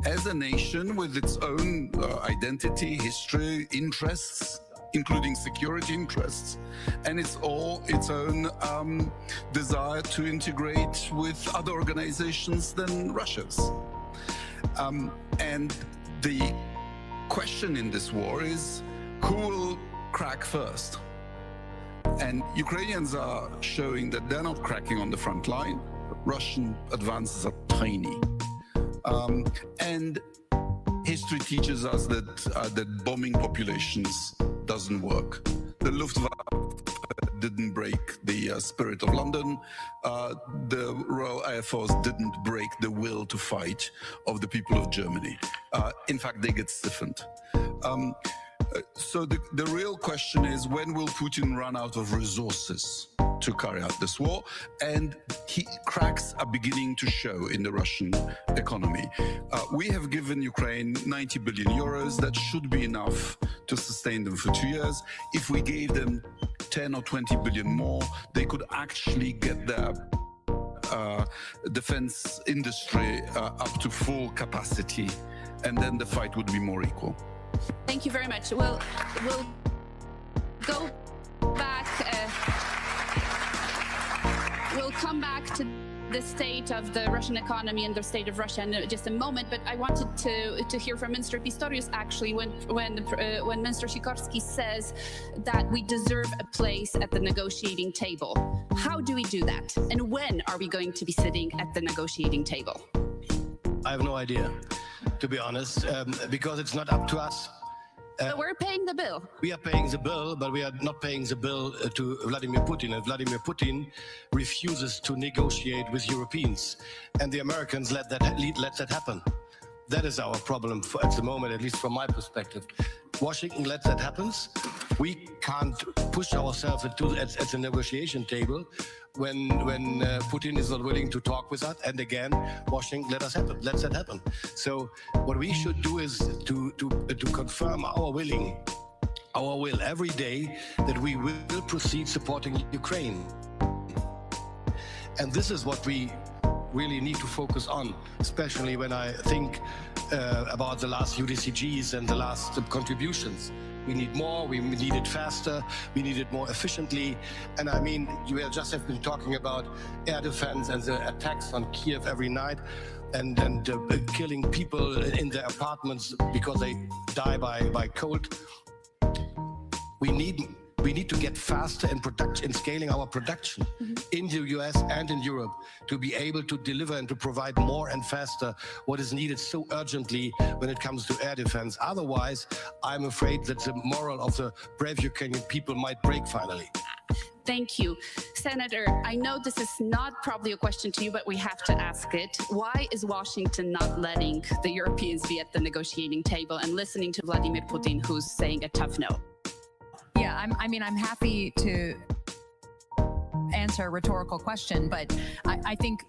as a nation with its own identity, history, interests, including security interests, and its own desire to integrate with other organizations than Russia's. And the question in this war is, who will crack first? And Ukrainians are showing that they're not cracking on the front line. Russian advances are tiny. And history teaches us that bombing populations doesn't work. The Luftwaffe didn't break the spirit of London. The Royal Air Force didn't break the will to fight of the people of Germany. In fact, they get stiffened. So the real question is, when will Putin run out of resources to carry out this war? And cracks are beginning to show in the Russian economy. We have given Ukraine 90 billion euros. That should be enough to sustain them for 2 years. If we gave them 10 or 20 billion more, they could actually get their defense industry up to full capacity, and then the fight would be more equal. Thank you very much. We'll go back. We'll come back to the state of the Russian economy and the state of Russia in just a moment. But I wanted to hear from Minister Pistorius actually when Minister Sikorski says that we deserve a place at the negotiating table. How do we do that? And when are we going to be sitting at the negotiating table? I have no idea, to be honest, because it's not up to us. So we're paying the bill. We are paying the bill, but we are not paying the bill to Vladimir Putin. And Vladimir Putin refuses to negotiate with Europeans. And the Americans let that happen. That is our problem at the moment, at least from my perspective. Washington lets that happen. We can't push ourselves at the negotiation table when Putin is not willing to talk with us. And again, Washington lets that happen. So what we should do is to confirm our will every day that we will proceed supporting Ukraine. And this is what we really need to focus on, especially when I think about the last UDCGs and the last contributions. We need more, we need it faster, we need it more efficiently. And I mean, you just have been talking about air defense and the attacks on Kiev every night and killing people in their apartments because they die by cold. We need to get faster in scaling our production in the US and in Europe to be able to deliver and to provide more and faster what is needed so urgently when it comes to air defense. Otherwise, I'm afraid that the moral of the brave Ukrainian people might break finally. Thank you. Senator, I know this is not probably a question to you, but we have to ask it. Why is Washington not letting the Europeans be at the negotiating table and listening to Vladimir Putin, who's saying a tough no? Yeah, I'm happy to answer a rhetorical question, but I think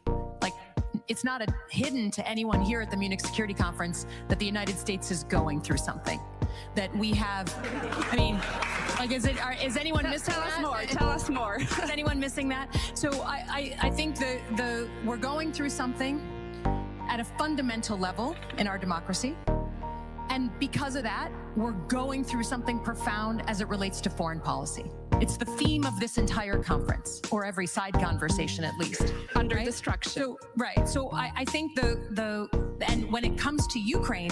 it's not hidden to anyone here at the Munich Security Conference that the United States is going through something. That we have, is anyone missing that? Tell us more. Is anyone missing that? So I think we're going through something at a fundamental level in our democracy. And because of that, we're going through something profound as it relates to foreign policy. It's the theme of this entire conference, or every side conversation at least. Under destruction. So I think and when it comes to Ukraine,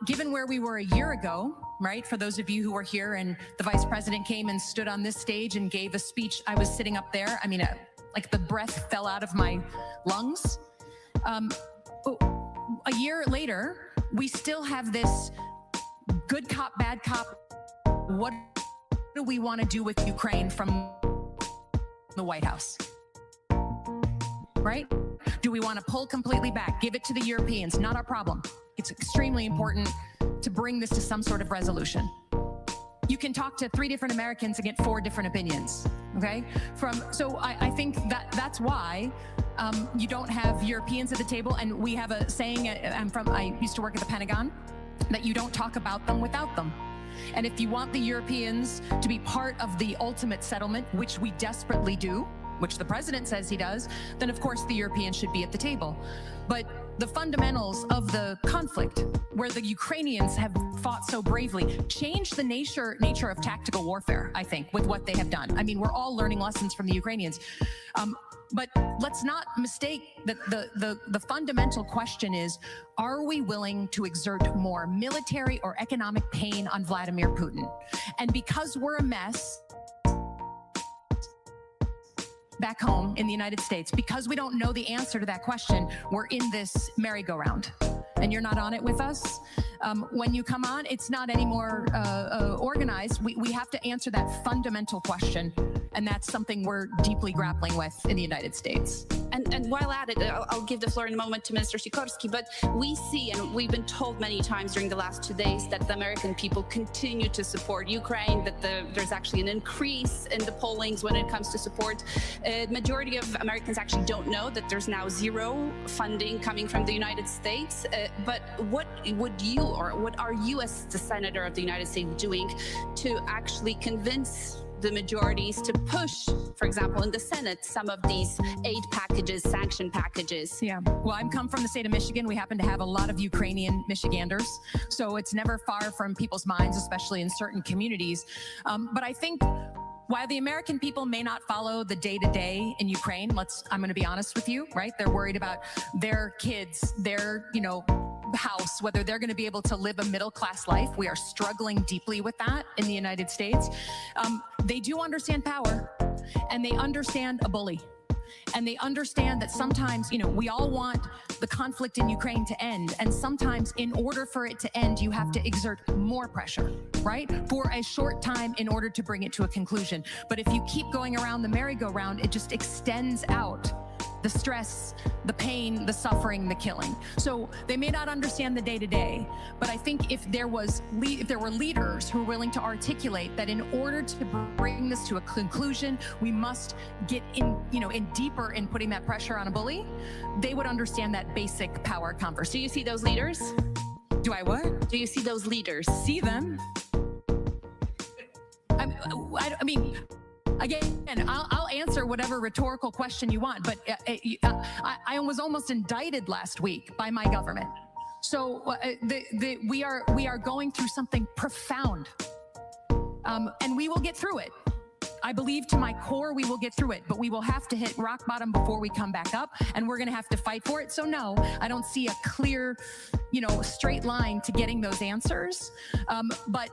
given where we were a year ago, right? For those of you who were here and the vice president came and stood on this stage and gave a speech, I was sitting up there. I mean, like the breath fell out of my lungs. A year later, we still have this good cop, bad cop. What do we want to do with Ukraine from the White House? Right? Do we want to pull completely back, give it to the Europeans? Not our problem. It's extremely important to bring this to some sort of resolution. You can talk to 3 different Americans and get 4 different opinions, okay? So I think that's why you don't have Europeans at the table, and we have a saying, I used to work at the Pentagon, that you don't talk about them without them. And if you want the Europeans to be part of the ultimate settlement, which we desperately do, which the president says he does, then of course the Europeans should be at the table. But the fundamentals of the conflict, where the Ukrainians have fought so bravely, changed the nature of tactical warfare, I think, with what they have done. I mean, we're all learning lessons from the Ukrainians. But let's not mistake that the fundamental question is, are we willing to exert more military or economic pain on Vladimir Putin? And because we're a mess back home in the United States, because we don't know the answer to that question, we're in this merry-go-round. And you're not on it with us. When you come on, it's not any more organized. We have to answer that fundamental question, and that's something we're deeply grappling with in the United States. And while at it, I'll give the floor in a moment to Minister Sikorski, but we see, and we've been told many times during the last 2 days, that the American people continue to support Ukraine, that there's actually an increase in the pollings when it comes to support. Majority of Americans actually don't know that there's now 0 funding coming from the United States. But what would you, or what are you as the Senator of the United States doing to actually convince the majorities to push, for example, in the Senate, some of these aid packages, sanction packages? Yeah, well, I come from the state of Michigan. We happen to have a lot of Ukrainian Michiganders, so it's never far from people's minds, especially in certain communities. But I think while the American people may not follow the day-to-day in Ukraine, I'm going to be honest with you, right? They're worried about their kids, their, house, whether they're going to be able to live a middle-class life. We are struggling deeply with that in the United States. They do understand power, and they understand a bully. And they understand that sometimes, we all want the conflict in Ukraine to end. And sometimes in order for it to end, you have to exert more pressure, right? For a short time in order to bring it to a conclusion. But if you keep going around the merry-go-round, it just extends out the stress, the pain, the suffering, the killing. So they may not understand the day-to-day, but I think if there were leaders who were willing to articulate that in order to bring this to a conclusion, we must get in deeper in putting that pressure on a bully, they would understand that basic power conversation. Do you see those leaders? Do I what? Do you see those leaders? See them? Again, I'll answer whatever rhetorical question you want, but I was almost indicted last week by my government. So we are going through something profound, and we will get through it. I believe to my core we will get through it, but we will have to hit rock bottom before we come back up, and we're going to have to fight for it. So no, I don't see a clear, straight line to getting those answers. But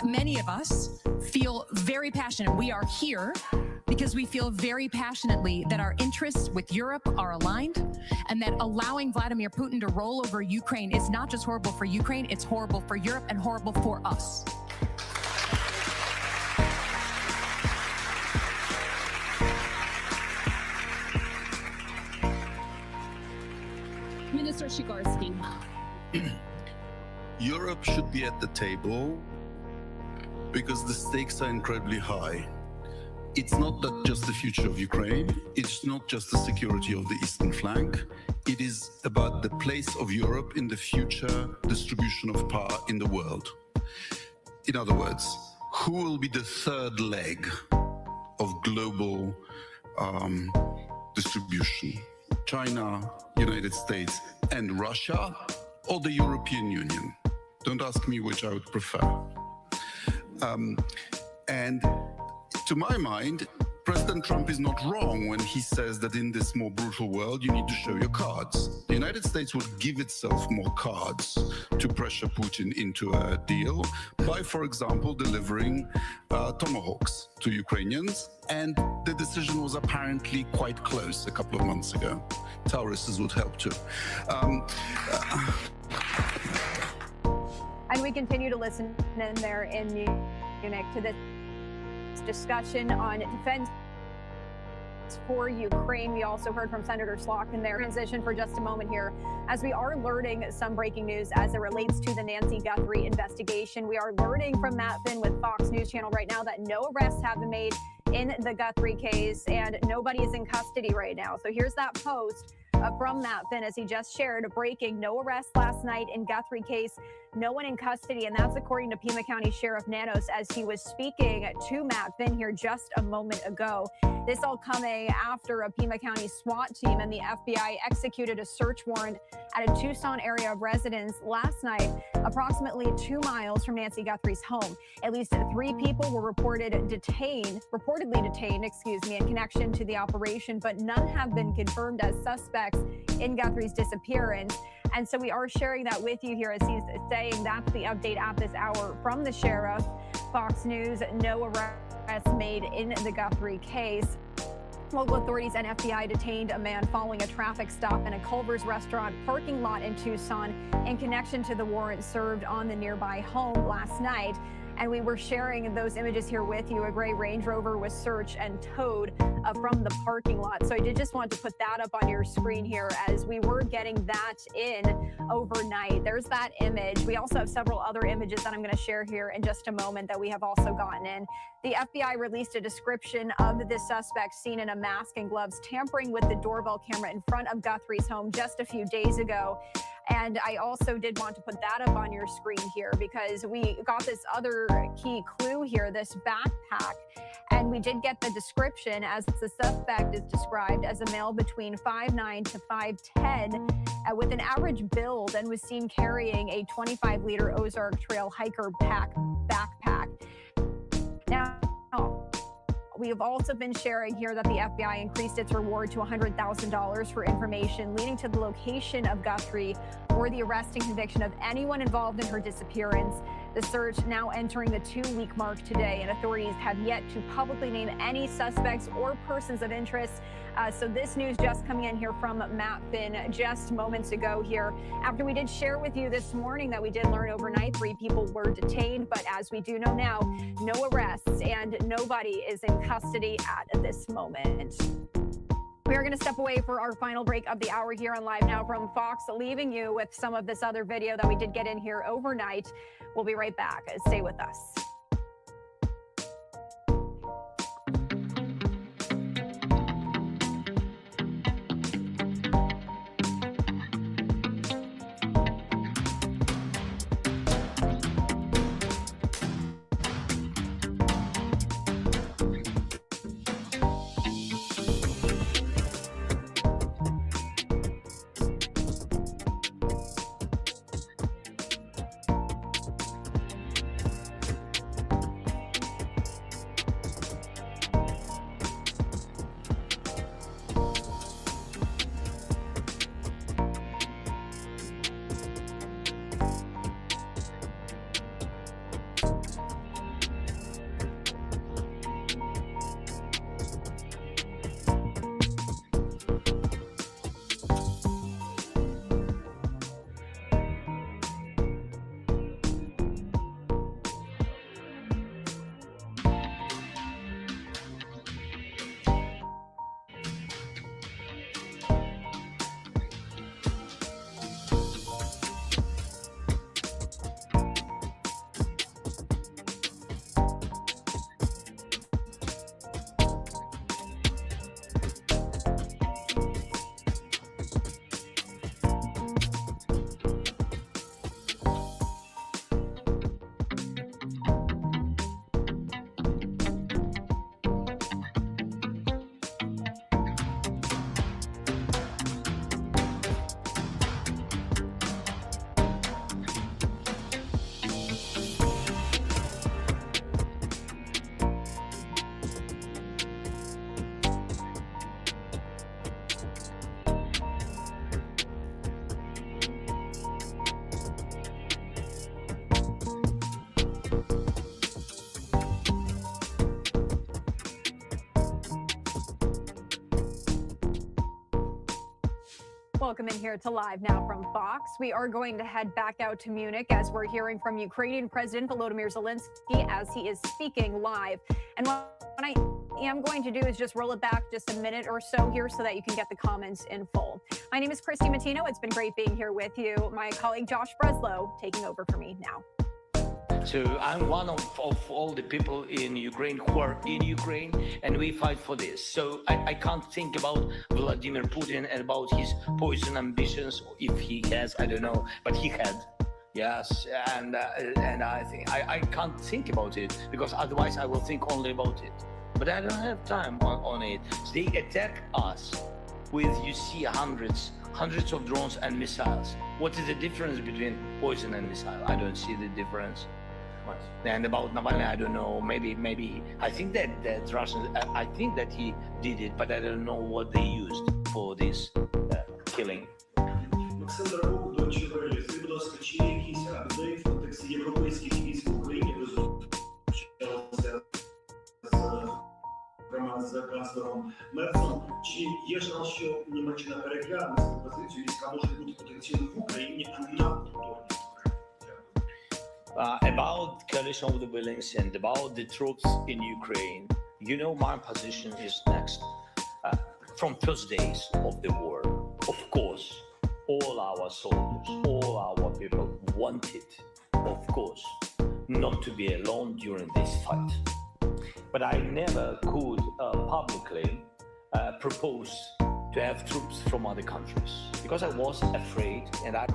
many of us feel very passionate. We are here because we feel very passionately that our interests with Europe are aligned, and that allowing Vladimir Putin to roll over Ukraine is not just horrible for Ukraine, it's horrible for Europe and horrible for us. Minister Sikorski. Europe should be at the table because the stakes are incredibly high. It's not that just the future of Ukraine, it's not just the security of the eastern flank, it is about the place of Europe in the future distribution of power in the world. In other words, who will be the third leg of global distribution? China, United States, and Russia, or the European Union? Don't ask me which I would prefer. And to my mind, President Trump is not wrong when he says that in this more brutal world, you need to show your cards. The United States would give itself more cards to pressure Putin into a deal by, for example, delivering tomahawks to Ukrainians. And the decision was apparently quite close a couple of months ago. Taurises would help too. And we continue to listen in there in Munich to this discussion on defense for Ukraine. We also heard from Senator Slock in their transition for just a moment here, as we are learning some breaking news as it relates to the Nancy Guthrie investigation. We are learning from Matt Finn with Fox News Channel right now that no arrests have been made in the Guthrie case and nobody is in custody right now. So here's that post from Matt Finn as he just shared breaking: no arrests last night in Guthrie case, no one in custody. And that's according to Pima County Sheriff Nanos as he was speaking to Matt Finn here just a moment ago. This all coming after a Pima County SWAT team and the FBI executed a search warrant at a Tucson area of residence last night, approximately 2 miles from Nancy Guthrie's home. At least 3 people were reportedly detained, in connection to the operation, but none have been confirmed as suspects in Guthrie's disappearance. And so we are sharing that with you here as he's saying that's the update at this hour from the sheriff. Fox News, no arrests made in the Guthrie case. Local authorities and FBI detained a man following a traffic stop in a Culver's restaurant parking lot in Tucson in connection to the warrant served on the nearby home last night. And we were sharing those images here with you. A gray Range Rover was searched and towed from the parking lot. So I did just want to put that up on your screen here as we were getting that in overnight. There's that image. We also have several other images that I'm going to share here in just a moment that we have also gotten in. The FBI released a description of the suspect seen in a mask and gloves tampering with the doorbell camera in front of Guthrie's home just a few days ago. And I also did want to put that up on your screen here because we got this other key clue here, this backpack. And we did get the description as the suspect is described as a male between 5'9" to 5'10", with an average build, and was seen carrying a 25-liter Ozark Trail hiker backpack. Now, we have also been sharing here that the FBI increased its reward to $100,000 for information leading to the location of Guthrie or the arrest and conviction of anyone involved in her disappearance. The search now entering the 2-week mark today, and authorities have yet to publicly name any suspects or persons of interest. So this news just coming in here from Matt Finn just moments ago here, after we did share with you this morning that we did learn overnight 3 people were detained, but as we do know now, no arrests and nobody is in custody at this moment. We are going to step away for our final break of the hour here on Live Now from Fox, leaving you with some of this other video that we did get in here overnight. We'll be right back. Stay with us. Welcome in here to Live Now from Fox. We are going to head back out to Munich as we're hearing from Ukrainian President Volodymyr Zelensky as he is speaking live. And what I am going to do is just roll it back just a minute or so here so that you can get the comments in full. My name is Christy Matino. It's been great being here with you. My colleague Josh Breslow taking over for me now. So I'm one of all the people in Ukraine who are in Ukraine, and we fight for this. So I can't think about Vladimir Putin and about his poison ambitions, if he has, I don't know, but he had. Yes, and I think I can't think about it because otherwise I will think only about it. But I don't have time on it. They attack us with, you see, hundreds of drones and missiles. What is the difference between poison and missile? I don't see the difference. And about Navalny, I don't know. Maybe I think that Russians. I think that he did it, but I don't know what they used for this killing. Олександр Бог, Deutsche Welle. Скажіть, будь ласка, чи є якісь апдейт в контексті європейських військ в Україні? Ви зустрічалися з канцлером Мерцом. Чи є шанс, що Німеччина перегляне свою позицію, війська можуть бути потенційно в Україні, а не на території? About coalition of the willings and about the troops in Ukraine, you know my position is next. From first days of the war, of course, all our soldiers, all our people wanted, of course, not to be alone during this fight. But I never could publicly propose to have troops from other countries because I was afraid and I...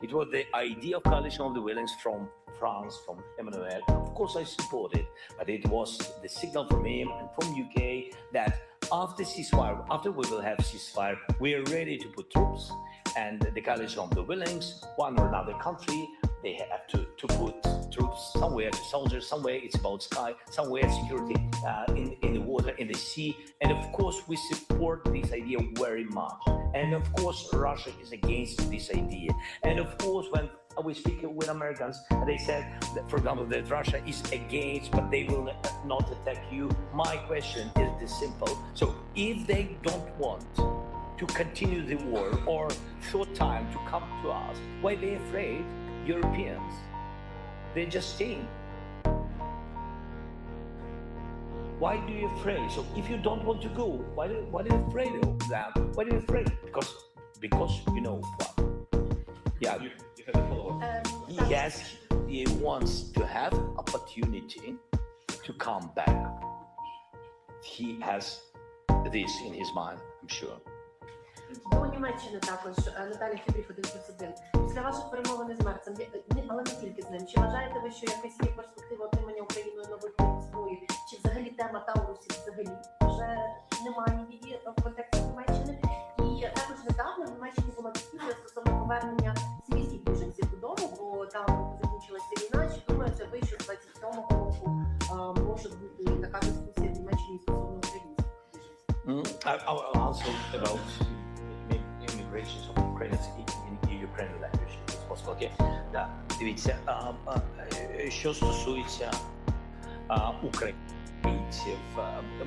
It was the idea of coalition of the willings from France, from Emmanuel. Of course, I support it, but it was the signal from him and from UK that after ceasefire, after we will have ceasefire, we are ready to put troops, and the coalition of the willings, one or another country, they have to put troops somewhere, to soldiers somewhere. It's about sky, somewhere security in the water, in the sea, and of course we support this idea very much. And of course Russia is against this idea. And of course when we speak with Americans, they said, that, for example, that Russia is against, but they will not attack you. My question is this simple. So if they don't want to continue the war or short time to come to us, why are they afraid? Europeans, they're just staying. Why do you afraid? So if you don't want to go, why are you afraid of that? Why are you afraid? Because you know what? Yeah. You have a follow-up. Yes, he wants to have opportunity to come back. He has this in his mind, I'm sure. До Німеччини також Наталя Фібріх, 1+1. Після ваших перемовин з Мерцем, але не тільки з ним, чи вважаєте ви, що якась є перспектива отримання Україною нових видів зброї? Чи взагалі тема Таурусів взагалі вже немає її в контексті Німеччини? І також недавно в Німеччині була дискусія стосовно повернення сирійських біженців додому, бо там закінчилася війна. Чи думаєте ви, що з 27-го року може бути така дискусія в Німеччині стосовно українців? I'll answer about immigrations of Ukrainians in Ukrainian language, if possible. Okay? Да. Дивіться, що стосується українців,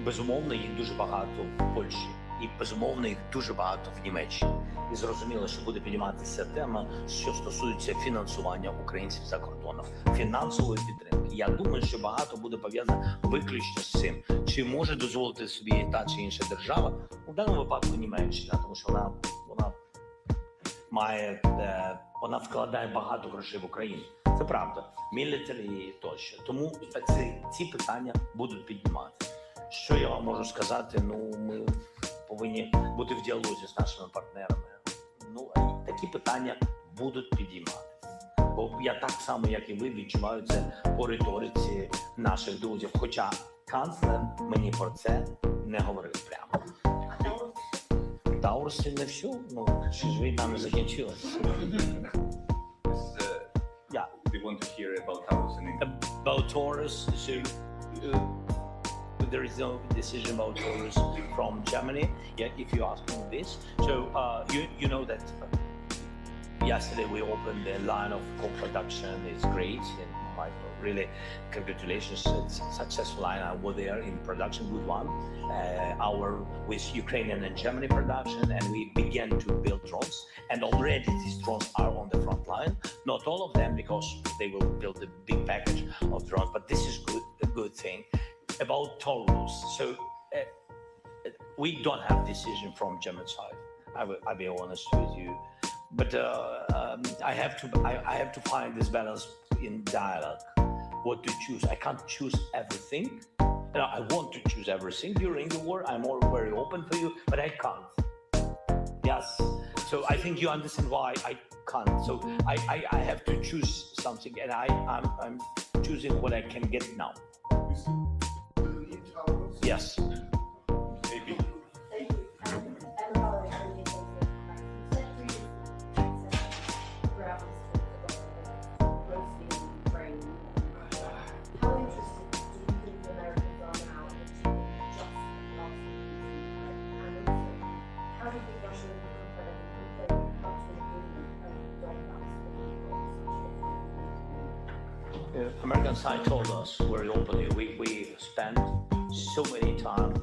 безумовно, їх дуже багато в Польщі. І, безумовно, їх дуже багато в Німеччині. І зрозуміло, що буде підніматися тема, що стосується фінансування українців за кордоном, фінансової підтримки. Я думаю, що багато буде пов'язано виключно з цим. Чи може дозволити собі та чи інша держава, у даному випадку Німеччина, тому що вона вкладає багато грошей в Україну. Це правда. Мілітарі тощо. Тому ці питання будуть піднімати. Що я вам можу сказати? Ми повинні бути в діалозі з нашими партнерами. Такі питання будуть підіймати. Бо я так само, як і ви, відчуваю це по риториці наших друзів. Хоча канцлер мені про це не говорив прямо. Taurus не все, но щось війна не закінчилась. Yeah. We want to hear about Taurus and About Taurus, so there is no decision about Taurus from Germany. Yeah, if you ask me this, so you know that yesterday we opened the line of co-production. It's great, and really congratulations. It's a successful line. I was there in production, good one. Our with Ukrainian and Germany production, and we began to build drones. And already these drones are on the front line. Not all of them, because they will build a big package of drones. But this is a good thing. About Taurus, so we don't have decision from German side. I'll be honest with you, but I have to find this balance in dialogue. What to choose? I can't choose everything. You know, I want to choose everything during the war. I'm all very open for you, but I can't. Yes. So I think you understand why I can't. So I have to choose something, and I'm choosing what I can get now. Yes. maybe. American side told us very openly, we spent so many time,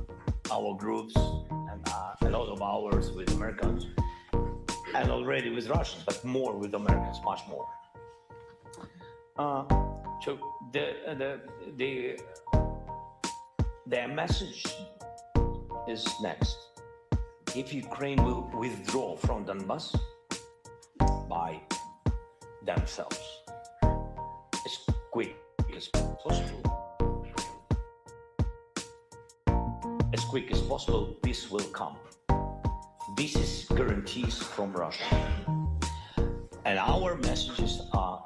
our groups, and a lot of hours with Americans, and already with Russians, but more with Americans, much more. So their message is next. If Ukraine will withdraw from Donbass by themselves, as quick as possible. As quick as possible, peace will come. This is guarantees from Russia. And our messages are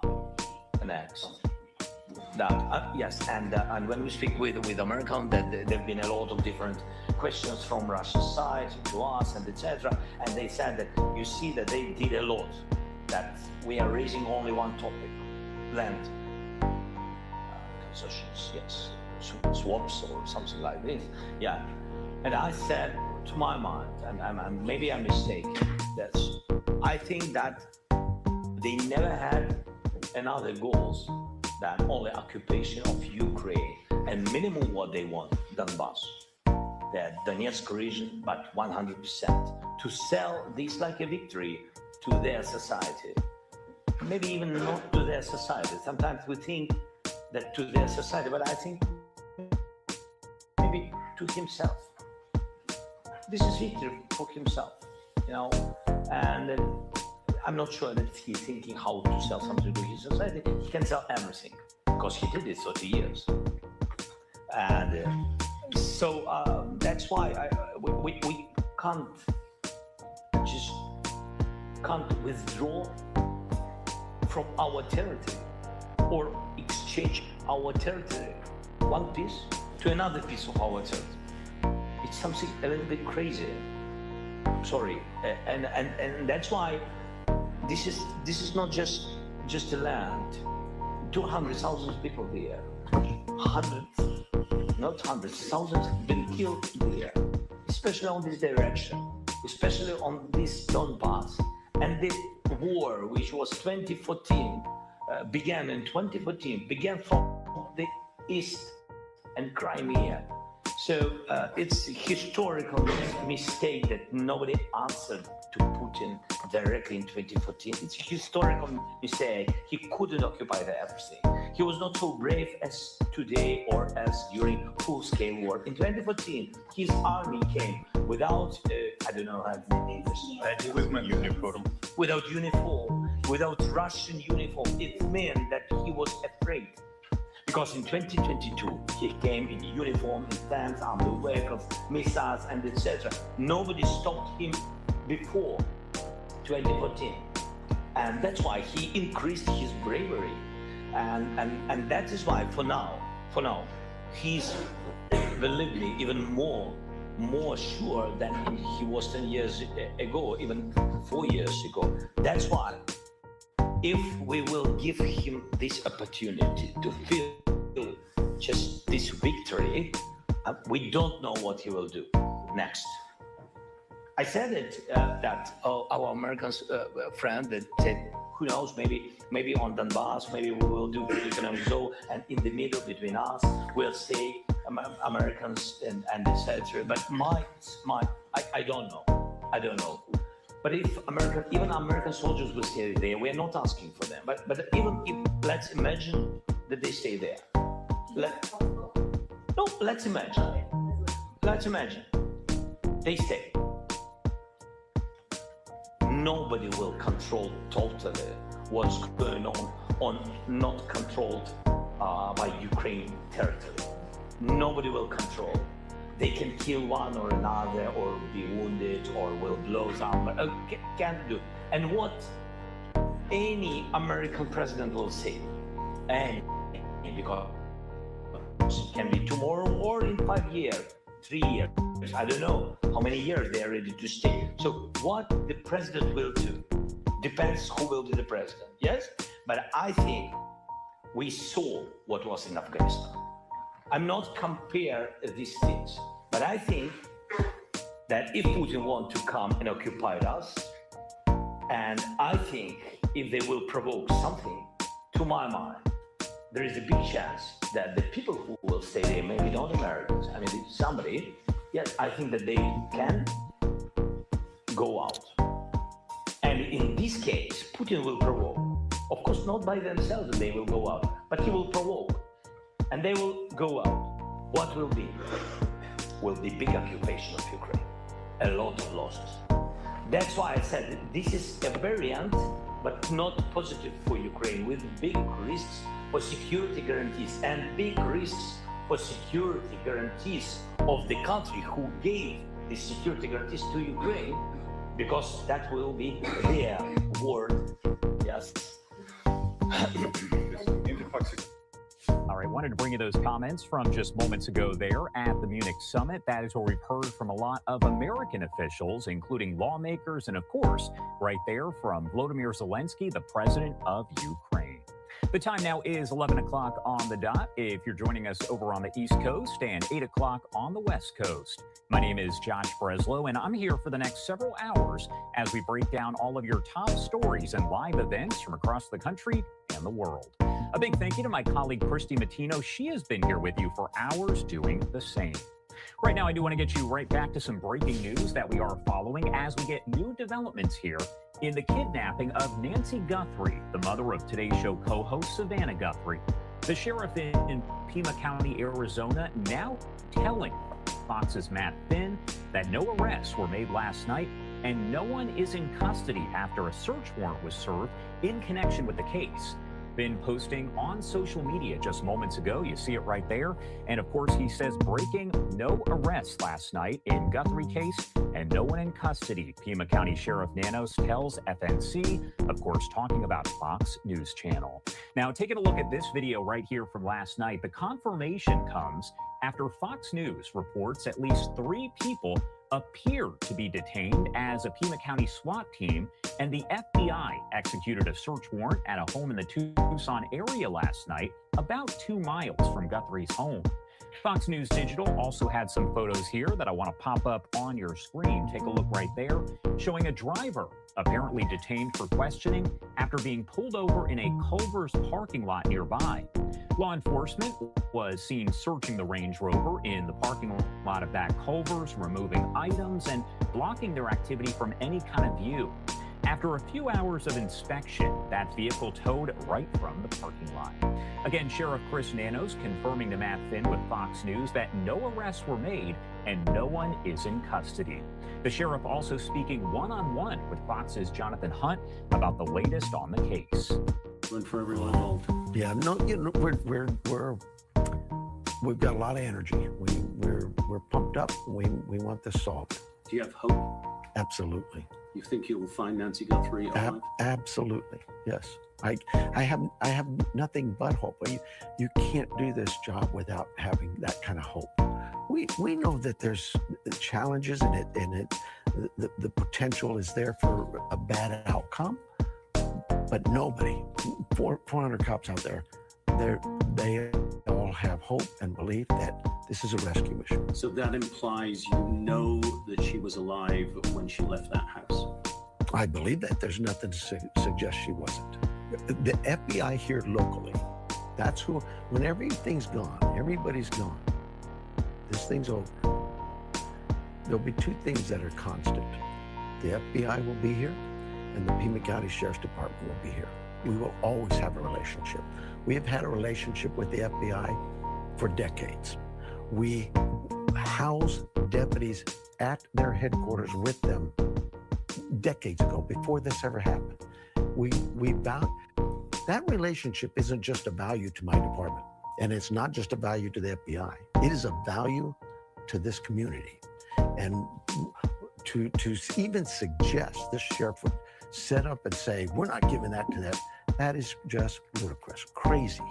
next. That yes, and when we speak with Americans, that there have been a lot of different questions from Russian side to us and etc. And they said that you see that they did a lot. That we are raising only one topic. Land concessions, yes, swaps or something like this, yeah. And I said, to my mind, and maybe I'm mistaken, that I think that they never had another goals than only occupation of Ukraine and minimum what they want, Donbass, the Donetsk region, but 100%, to sell this like a victory to their society. Maybe even not to their society. Sometimes we think that to their society, but I think maybe to himself. This is victory for himself, you know, and I'm not sure that he's thinking how to sell something to his society. He can sell everything because he did it 30 years. And so that's why we can't withdraw from our territory or exchange our territory, one piece to another piece of our territory. It's something a little bit crazy. Sorry, and that's why this is not just a land. 200,000 people here, thousands have been killed here, especially on this direction, especially on this Donbass. And the war, which was 2014, began in 2014, began from the east and Crimea. So it's a historical mistake that nobody answered to Putin directly in 2014. It's a historical mistake. He couldn't occupy everything. He was not so brave as today or as during full-scale war. In 2014, his army came without, I don't know how to name this. Uniform. Without uniform, without Russian uniform. It meant that he was afraid. Because in 2022, he came in uniform, in tanks, armored vehicles, missiles, and etc. Nobody stopped him before 2014. And that's why he increased his bravery. And that is why, for now, he's, believe me, even more more sure than he was 10 years ago, even 4 years ago. That's why, if we will give him this opportunity to feel just this victory, we don't know what he will do next. I said it that our American friend that said, who knows, maybe on Donbass, maybe we will do economic zone, and in the middle between us, we'll stay Americans and etc. But I don't know. But if even American soldiers will stay there, we're not asking for them. But even if, let's imagine that they stay there. Let's imagine they stay. Nobody will control totally what's going on not controlled by Ukraine territory. Nobody will control. They can kill one or another, or be wounded, or will blow some. Can't do. And what any American president will say, and because it can be tomorrow or in 5 years, 3 years. I don't know how many years they are ready to stay. So what the president will do depends who will be the president. Yes, but I think we saw what was in Afghanistan. I'm not compare these things, but I think that if Putin wants to come and occupy us, and I think if they will provoke something, to my mind, there is a big chance that the people who will stay there, maybe not Americans, I mean somebody, yes, I think that they can go out. And in this case, Putin will provoke. Of course, not by themselves that they will go out, but he will provoke. And they will go out. What will be? Will be big occupation of Ukraine. A lot of losses. That's why I said this is a variant, but not positive for Ukraine, with big risks for security guarantees and big risks for security guarantees of the country who gave the security guarantees to Ukraine, because that will be their word. Yes. All right, wanted to bring you those comments from just moments ago there at the Munich summit. That is where we've heard from a lot of American officials, including lawmakers, and of course, right there from Volodymyr Zelensky, the president of Ukraine. The time now is 11 o'clock on the dot if you're joining us over on the East Coast, and 8 o'clock on the West Coast. My name is Josh Breslow, and I'm here for the next several hours as we break down all of your top stories and live events from across the country and the world. A big thank you to my colleague, Christy Matino. She has been here with you for hours doing the same. Right now, I do want to get you right back to some breaking news that we are following as we get new developments here in the kidnapping of Nancy Guthrie, the mother of Today's Show co-host Savannah Guthrie. The sheriff in Pima County, Arizona, now telling Fox's Matt Finn that no arrests were made last night and no one is in custody after a search warrant was served in connection with the case. Been posting on social media just moments ago. You see it right there. And of course, he says breaking, no arrests last night in Guthrie case and no one in custody. Pima County Sheriff Nanos tells FNC, of course, talking about Fox News Channel. Now, taking a look at this video right here from last night, the confirmation comes after Fox News reports at least 3 people appear to be detained as a Pima County SWAT team and the FBI executed a search warrant at a home in the Tucson area last night, about 2 miles from Guthrie's home. Fox News Digital also had some photos here that I want to pop up on your screen. Take a look right there, showing a driver apparently detained for questioning after being pulled over in a Culver's parking lot nearby. Law enforcement was seen searching the Range Rover in the parking lot of that Culver's, removing items and blocking their activity from any kind of view. After a few hours of inspection, that vehicle towed right from the parking lot. Again, Sheriff Chris Nanos confirming to Matt Finn with Fox News that no arrests were made and no one is in custody. The sheriff also speaking one-on-one with Fox's Jonathan Hunt about the latest on the case. For everyone involved. Yeah, no, you know, we've got a lot of energy. We're pumped up. We want this solved. Do you have hope? Absolutely. You think you'll find Nancy Guthrie alive? Absolutely, yes. I have nothing but hope. You can't do this job without having that kind of hope. we know that there's challenges in it, and the potential is there for a bad outcome. But nobody, 400 cops out there, they all have hope and belief that this is a rescue mission. So that implies you know that she was alive when she left that house. I believe that. There's nothing to suggest she wasn't. The FBI here locally, that's who, when everything's gone, everybody's gone, this thing's over. There'll be two things that are constant. The FBI will be here, and the Pima County Sheriff's Department will be here. We will always have a relationship. We have had a relationship with the FBI for decades. We house deputies at their headquarters with them decades ago, before this ever happened. That relationship isn't just a value to my department, and it's not just a value to the FBI. It is a value to this community. And to even suggest this sheriff would set up and say, we're not giving that to that, that is just ludicrous, crazy.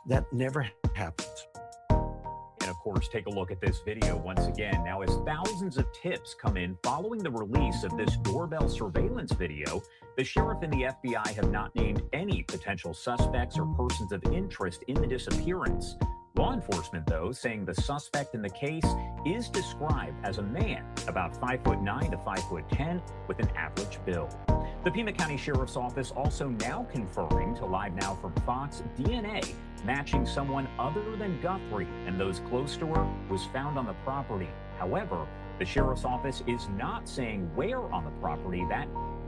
That never happens. And of course, take a look at this video once again. Now, as thousands of tips come in following the release of this doorbell surveillance video, the sheriff and the FBI have not named any potential suspects or persons of interest in the disappearance. Law enforcement, though, saying the suspect in the case is described as a man about 5'9" to 5'10", with an average build. The Pima County Sheriff's Office also now confirming to Live Now from Fox, DNA matching someone other than Guthrie and those close to her was found on the property. However, the Sheriff's Office is not saying where on the property that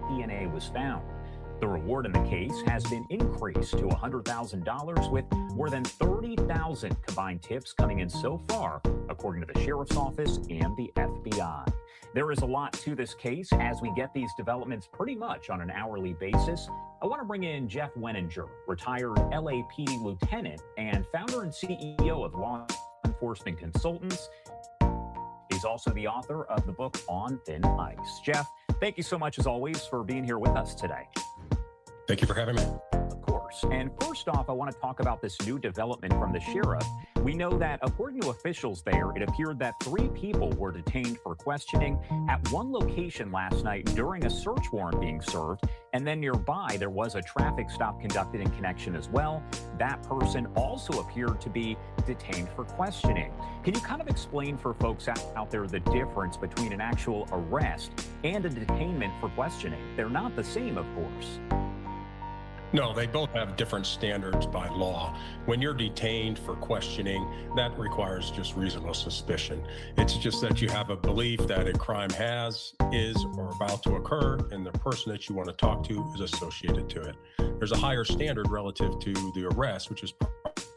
DNA was found. The reward in the case has been increased to $100,000, with more than 30,000 combined tips coming in so far, according to the Sheriff's Office and the FBI. There is a lot to this case as we get these developments pretty much on an hourly basis. I want to bring in Jeff Weninger, retired LAPD lieutenant and founder and CEO of Law Enforcement Consultants. He's also the author of the book On Thin Ice. Jeff, thank you so much, as always, for being here with us today. Thank you for having me. Of course. And first off, I want to talk about this new development from the sheriff. We know that, according to officials there, it appeared that 3 people were detained for questioning at one location last night during a search warrant being served. And then nearby, there was a traffic stop conducted in connection as well. That person also appeared to be detained for questioning. Can you kind of explain for folks out there the difference between an actual arrest and a detainment for questioning? They're not the same, of course. No, they both have different standards by law. When you're detained for questioning, that requires just reasonable suspicion. It's just that you have a belief that a crime is, or about to occur, and the person that you want to talk to is associated to it. There's a higher standard relative to the arrest, which is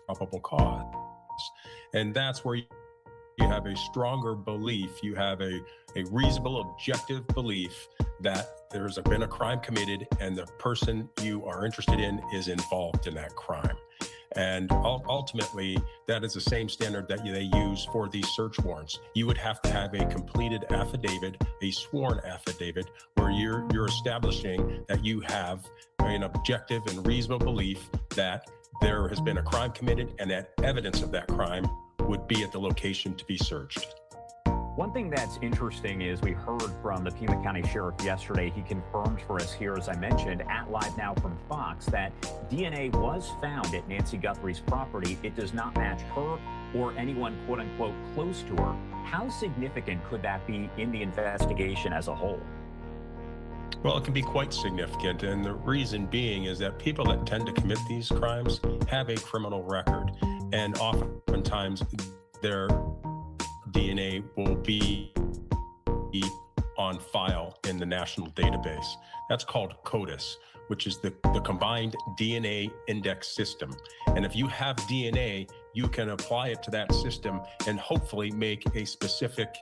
probable cause. And that's where you have a stronger belief, you have a reasonable, objective belief that there's been a crime committed and the person you are interested in is involved in that crime. And ultimately, that is the same standard that they use for these search warrants. You would have to have a completed affidavit, a sworn affidavit, where you're establishing that you have an objective and reasonable belief that there has been a crime committed and that evidence of that crime would be at the location to be searched. One thing that's interesting is we heard from the Pima County Sheriff yesterday. He confirmed for us here, as I mentioned, at Live Now from Fox, that DNA was found at Nancy Guthrie's property. It does not match her or anyone, quote unquote, close to her. How significant could that be in the investigation as a whole? Well, it can be quite significant, and the reason being is that people that tend to commit these crimes have a criminal record, and oftentimes their DNA will be on file in the national database. That's called CODIS, which is the Combined DNA Index System. And if you have DNA, you can apply it to that system and hopefully make a specific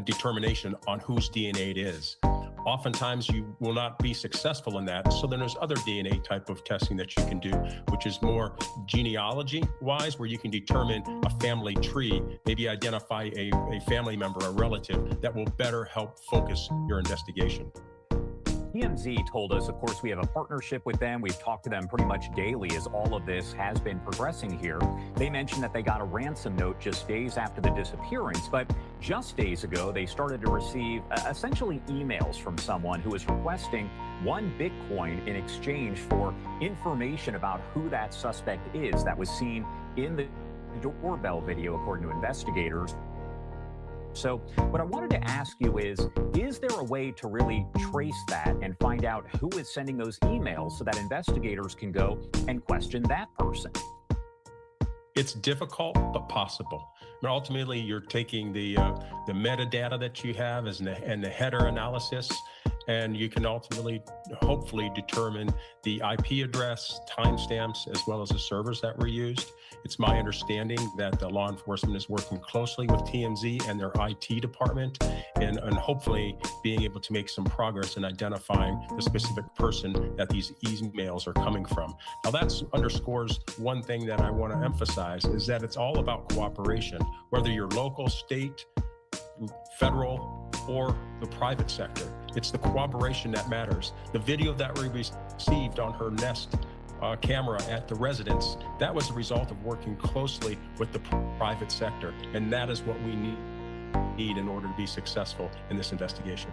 determination on whose DNA it is. Oftentimes you will not be successful in that. So then there's other DNA type of testing that you can do, which is more genealogy wise, where you can determine a family tree, maybe identify a family member, a relative that will better help focus your investigation. TMZ told us, of course, we have a partnership with them. We've talked to them pretty much daily as all of this has been progressing here. They mentioned that they got a ransom note just days after the disappearance, but just days ago, they started to receive essentially emails from someone who was requesting 1 Bitcoin in exchange for information about who that suspect is that was seen in the doorbell video, according to investigators. So what I wanted to ask you is there a way to really trace that and find out who is sending those emails so that investigators can go and question that person? It's difficult, but possible. I mean, ultimately, you're taking the metadata that you have and the header analysis, and you can ultimately, hopefully, determine the IP address, timestamps, as well as the servers that were used. It's my understanding that the law enforcement is working closely with TMZ and their IT department, and hopefully being able to make some progress in identifying the specific person that these emails are coming from. Now, that underscores one thing that I want to emphasize, is that it's all about cooperation, whether you're local, state, federal, or the private sector. It's the cooperation that matters. The video that we received on her Nest camera at the residence, that was a result of working closely with the private sector. And that is what we need in order to be successful in this investigation.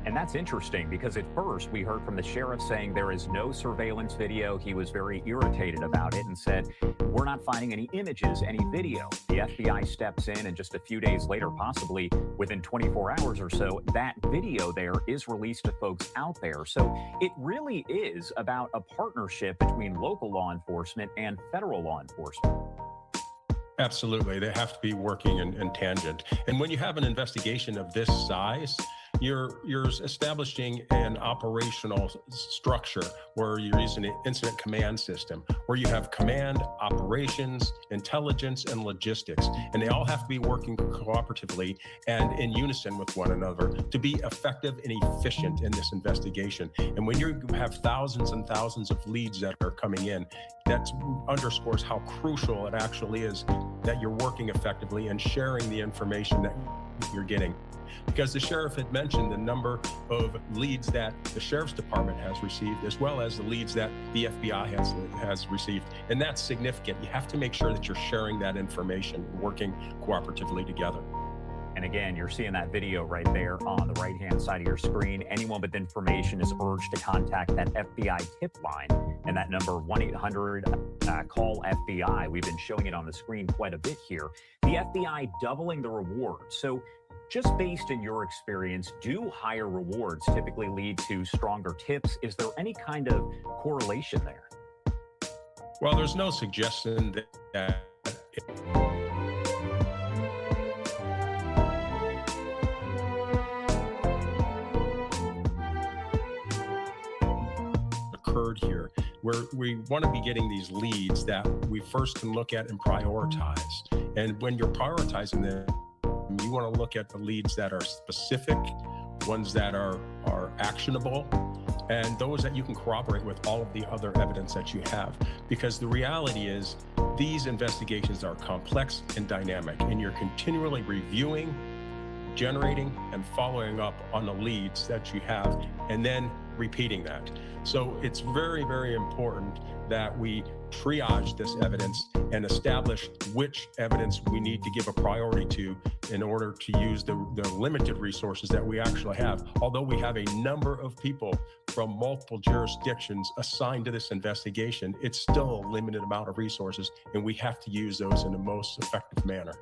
And that's interesting because at first we heard from the sheriff saying there is no surveillance video. He was very irritated about it and said, we're not finding any images, any video. The FBI steps in, and just a few days later, possibly within 24 hours or so, that video there is released to folks out there. So it really is about a partnership between local law enforcement and federal law enforcement. Absolutely. They have to be working in tangent. And when you have an investigation of this size, you're establishing an operational structure where you're using an incident command system, where you have command, operations, intelligence, and logistics. And they all have to be working cooperatively and in unison with one another to be effective and efficient in this investigation. And when you have thousands and thousands of leads that are coming in, that underscores how crucial it actually is that you're working effectively and sharing the information that you're getting. Because the sheriff had mentioned the number of leads that the sheriff's department has received, as well as the leads that the FBI has received. And that's significant. You have to make sure that you're sharing that information, working cooperatively together. And again, you're seeing that video right there on the right-hand side of your screen. Anyone with information is urged to contact that FBI tip line, and that number 1-800-CALL-FBI. We've been showing it on the screen quite a bit here. The FBI doubling the reward. So just based in your experience, do higher rewards typically lead to stronger tips? Is there any kind of correlation there? Well, there's no suggestion that occurred here, where we want to be getting these leads that we first can look at and prioritize. And when you're prioritizing them, you want to look at the leads that are specific, ones that are actionable, and those that you can corroborate with all of the other evidence that you have. Because the reality is these investigations are complex and dynamic, and you're continually reviewing, generating, and following up on the leads that you have, and then repeating that. So it's very, very important that we triage this evidence and establish which evidence we need to give a priority to in order to use the limited resources that we actually have. Although we have a number of people from multiple jurisdictions assigned to this investigation, it's still a limited amount of resources, and we have to use those in the most effective manner.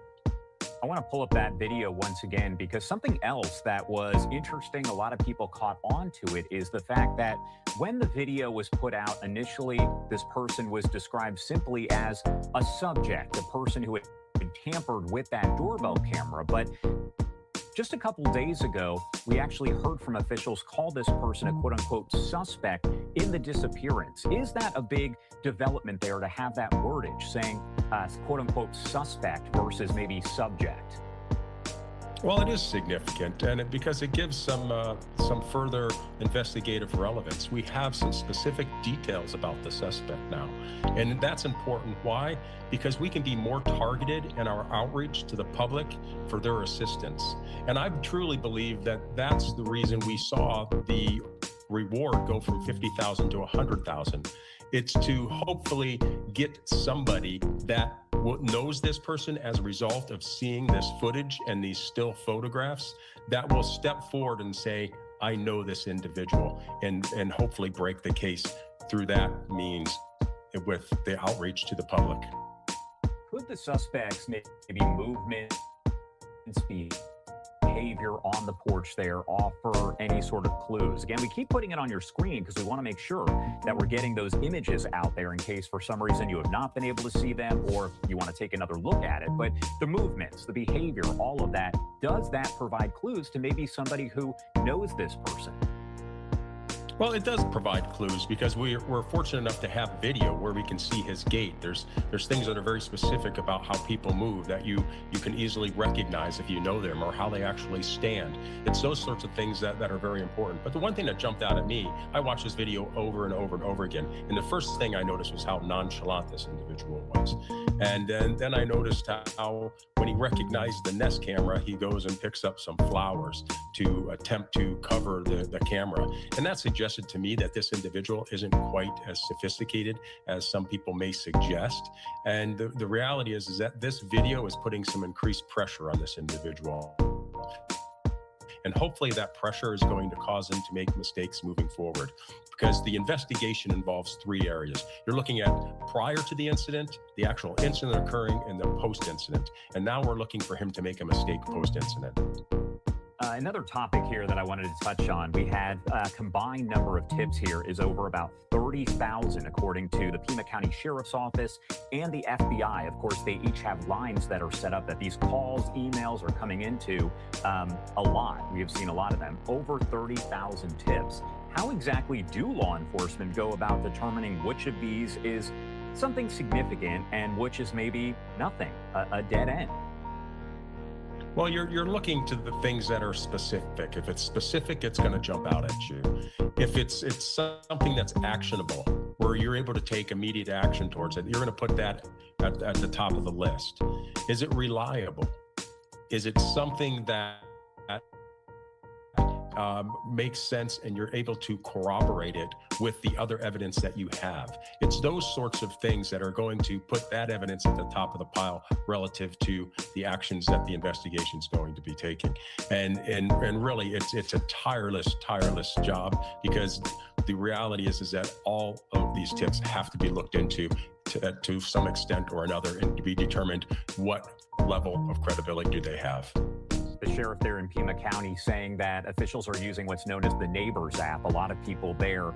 I want to pull up that video once again, because something else that was interesting, a lot of people caught on to it, is the fact that when the video was put out initially, this person was described simply as a subject, a person who had tampered with that doorbell camera. But just a couple days ago, we actually heard from officials call this person a quote-unquote suspect in the disappearance. Is that a big development there to have that wordage saying quote-unquote suspect versus maybe subject? Well, it is significant, and because it gives some further investigative relevance. We have some specific details about the suspect now, and that's important. Why? Because we can be more targeted in our outreach to the public for their assistance. And I truly believe that that's the reason we saw the reward go from 50,000 to 100,000. It's to hopefully get somebody that knows this person as a result of seeing this footage and these still photographs that will step forward and say, I know this individual, and hopefully break the case through that means with the outreach to the public. Could the suspects maybe movement, speed, behavior on the porch there offer any sort of clues? Again, we keep putting it on your screen because we want to make sure that we're getting those images out there in case for some reason you have not been able to see them or if you want to take another look at it. But the movements, the behavior, all of that, does that provide clues to maybe somebody who knows this person? Well, it does provide clues because we're fortunate enough to have video where we can see his gait. There's things that are very specific about how people move that you can easily recognize if you know them or how they actually stand. It's those sorts of things that are very important. But the one thing that jumped out at me, I watched this video over and over and over again, and the first thing I noticed was how nonchalant this individual was. And then I noticed how when he recognized the Nest camera, he goes and picks up some flowers to attempt to cover the camera. And that suggested to me that this individual isn't quite as sophisticated as some people may suggest. And the reality is that this video is putting some increased pressure on this individual. And hopefully that pressure is going to cause him to make mistakes moving forward, because the investigation involves three areas. You're looking at prior to the incident, the actual incident occurring, and the post-incident. And now we're looking for him to make a mistake post-incident. Another topic here that I wanted to touch on, we had a combined number of tips here is over about 30,000, according to the Pima County Sheriff's Office and the FBI. Of course, they each have lines that are set up that these calls, emails are coming into a lot. We have seen a lot of them, over 30,000 tips. How exactly do law enforcement go about determining which of these is something significant and which is maybe nothing, a dead end? Well, you're looking to the things that are specific. If it's specific, it's going to jump out at you. If it's something that's actionable, where you're able to take immediate action towards it, you're going to put that at the top of the list. Is it reliable? Is it something that makes sense and you're able to corroborate it with the other evidence that you have? It's those sorts of things that are going to put that evidence at the top of the pile relative to the actions that the investigation is going to be taking. And really, it's a tireless job, because the reality is that all of these tips have to be looked into to some extent or another, and to be determined what level of credibility do they have. The sheriff there in Pima County saying that officials are using what's known as the Neighbors app. A lot of people there,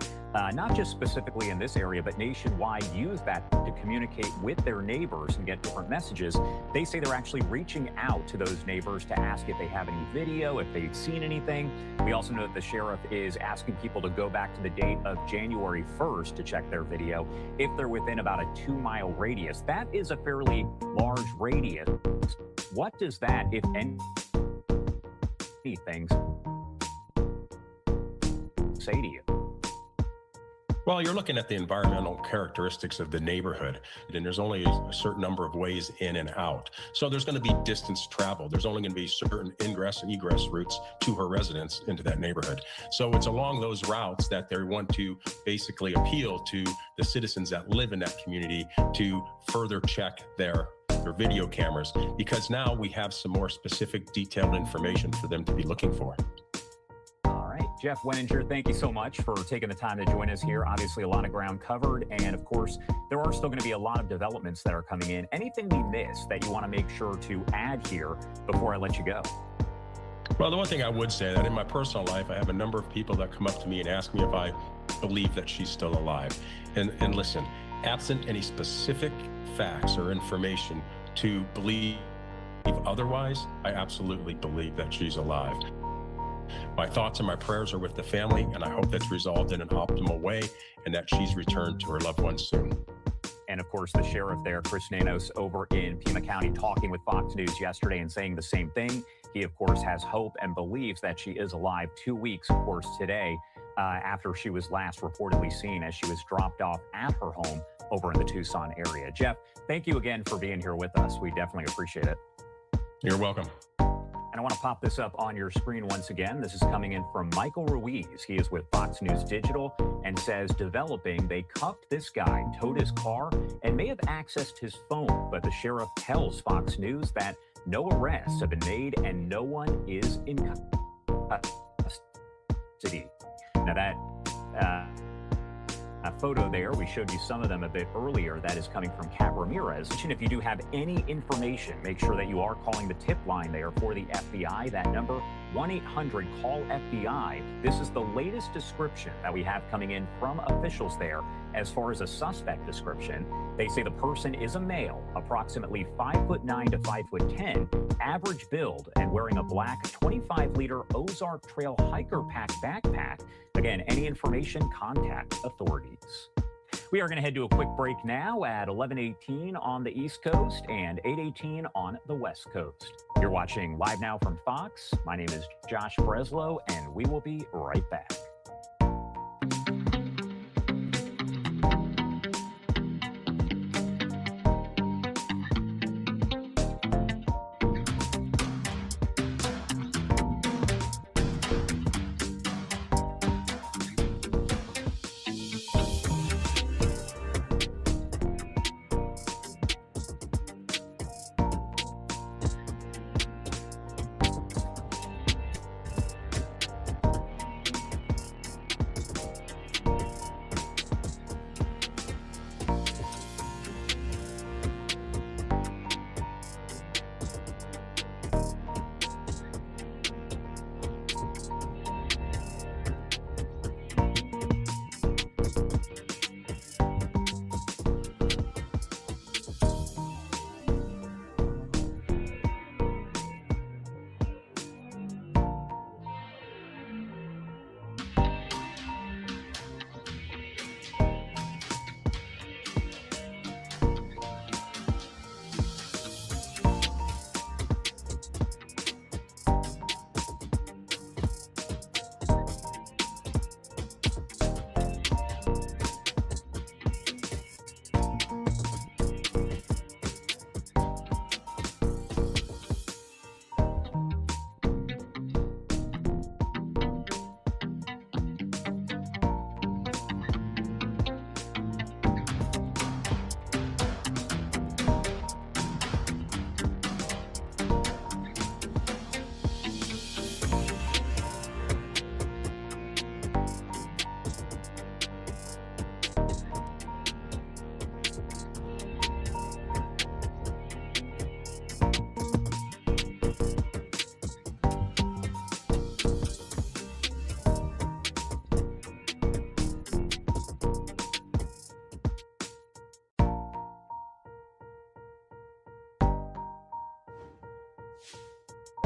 not just specifically in this area, but nationwide, use that to communicate with their neighbors and get different messages. They say they're actually reaching out to those neighbors to ask if they have any video, if they've seen anything. We also know that the sheriff is asking people to go back to the date of January 1st to check their video if they're within about a 2-mile radius. That is a fairly large radius. What does that, if anything, say to you? Well, you're looking at the environmental characteristics of the neighborhood, and there's only a certain number of ways in and out. So there's going to be distance travel. There's only going to be certain ingress and egress routes to her residence into that neighborhood. So it's along those routes that they want to basically appeal to the citizens that live in that community to further check their video cameras, because now we have some more specific, detailed information for them to be looking for. All right, Jeff Wenninger, thank you so much for taking the time to join us here. Obviously, a lot of ground covered, and of course, there are still going to be a lot of developments that are coming in. Anything we missed that you want to make sure to add here before I let you go? Well, the one thing I would say that in my personal life, I have a number of people that come up to me and ask me if I believe that she's still alive. And listen, absent any specific facts or information to believe otherwise, I absolutely believe that she's alive. My thoughts and my prayers are with the family, and I hope that's resolved in an optimal way and that she's returned to her loved ones soon. And of course, the sheriff there, Chris Nanos, over in Pima County, talking with Fox News yesterday and saying the same thing. He, of course, has hope and believes that she is alive 2 weeks, of course, today, after she was last reportedly seen as she was dropped off at her home over in the Tucson area. Jeff, thank you again for being here with us. We definitely appreciate it. You're welcome. And I want to pop this up on your screen once again. This is coming in from Michael Ruiz. He is with Fox News Digital and says, developing, they cuffed this guy, towed his car, and may have accessed his phone. But the sheriff tells Fox News that no arrests have been made and no one is in custody. Now that photo there, we showed you some of them a bit earlier. That is coming from Kat Ramirez. And if you do have any information, make sure that you are calling the tip line there for the FBI. That number, 1-800-CALL-FBI. This is the latest description that we have coming in from officials there. As far as a suspect description, they say the person is a male, approximately 5'9" to 5'10", average build, and wearing a black 25-liter Ozark Trail hiker pack backpack. Again, any information, contact authorities. We are going to head to a quick break now at 11:18 on the East Coast and 8:18 on the West Coast. You're watching Live Now from Fox. My name is Josh Breslow, and we will be right back.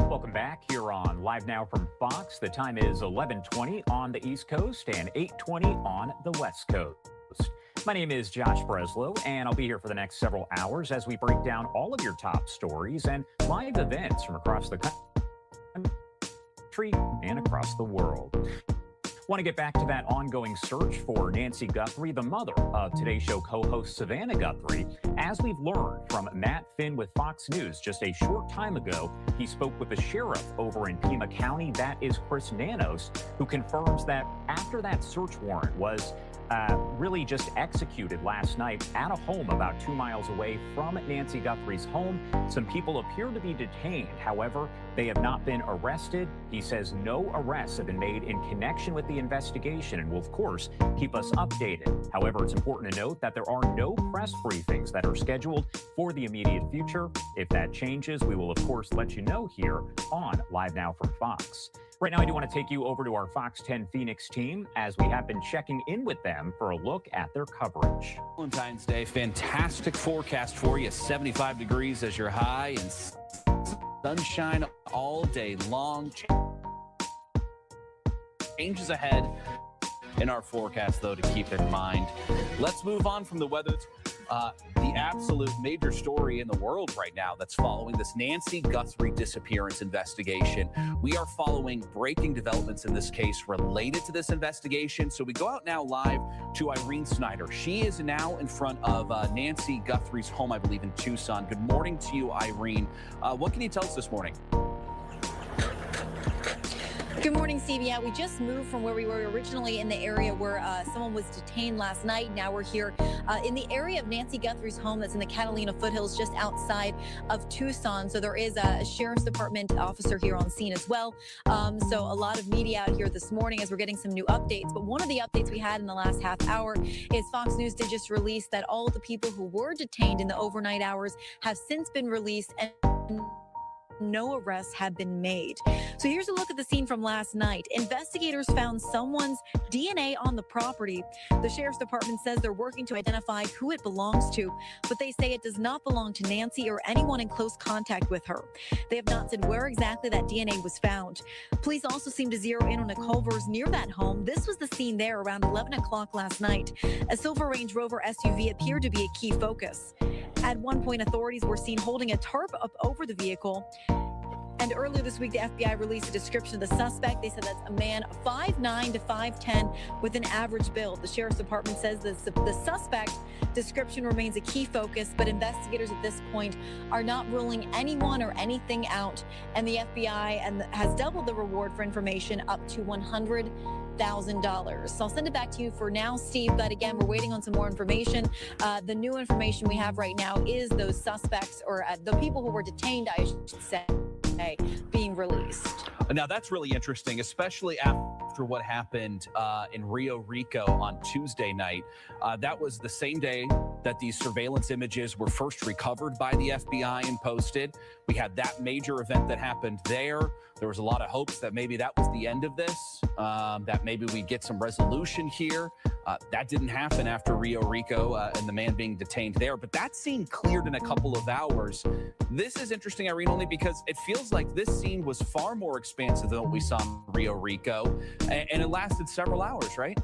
Welcome back here on Live Now from Fox. The time is 11:20 on the East Coast and 8:20 on the West Coast. My name is Josh Breslow, and I'll be here for the next several hours as we break down all of your top stories and live events from across the country and across the world. Want to get back to that ongoing search for Nancy Guthrie, the mother of Today's Show co-host Savannah Guthrie. As we've learned from Matt Finn with Fox News just a short time ago, he spoke with the sheriff over in Pima County. That is Chris Nanos, who confirms that after that search warrant was really just executed last night at a home about 2 miles away from Nancy Guthrie's home, some people appear to be detained. However, they have not been arrested. He says no arrests have been made in connection with the investigation and will, of course, keep us updated. However, it's important to note that there are no press briefings that are scheduled for the immediate future. If that changes, we will, of course, let you know here on Live Now from Fox. Right now, I do want to take you over to our Fox 10 Phoenix team as we have been checking in with them for a look at their coverage. Valentine's Day, fantastic forecast for you. 75 degrees as your high and sunshine all day long. Changes ahead in our forecast, though, to keep in mind. Let's move on from the weather. The absolute major story in the world right now that's following this Nancy Guthrie disappearance investigation. We are following breaking developments in this case related to this investigation. So we go out now live to Irene Snyder. She is now in front of Nancy Guthrie's home, I believe, in Tucson. Good morning to you, Irene. What can you tell us this morning? Good morning, Steve. Yeah, we just moved from where we were originally in the area where someone was detained last night. Now we're here in the area of Nancy Guthrie's home that's in the Catalina foothills just outside of Tucson. So there is a sheriff's department officer here on scene as well. So a lot of media out here this morning as we're getting some new updates. But one of the updates we had in the last half hour is Fox News did just release that all of the people who were detained in the overnight hours have since been released and no arrests have been made. So here's a look at the scene from last night. Investigators found someone's DNA on the property. The sheriff's department says they're working to identify who it belongs to, but they say it does not belong to Nancy or anyone in close contact with her. They have not said where exactly that DNA was found. Police also seem to zero in on a Culver's near that home. This was the scene there around 11 o'clock last night. A silver Range Rover SUV appeared to be a key focus. At one point, authorities were seen holding a tarp up over the vehicle. And earlier this week, the FBI released a description of the suspect. They said that's a man 5'9" to 5'10" with an average build. The sheriff's department says the suspect description remains a key focus, but investigators at this point are not ruling anyone or anything out. And the FBI has doubled the reward for information up to $100,000. So I'll send it back to you for now, Steve. But again, we're waiting on some more information. The new information we have right now is those suspects, or the people who were detained, I should say, being released. Now, that's really interesting, especially after what happened in Rio Rico on Tuesday night. That was the same day that these surveillance images were first recovered by the FBI and posted. We had that major event that happened there. There was a lot of hopes that maybe that was the end of this, that maybe we'd get some resolution here. That didn't happen after Rio Rico and the man being detained there, but that scene cleared in a couple of hours. This is interesting, Irene, only because it feels like this scene was far more expansive than what we saw in Rio Rico, and it lasted several hours, right?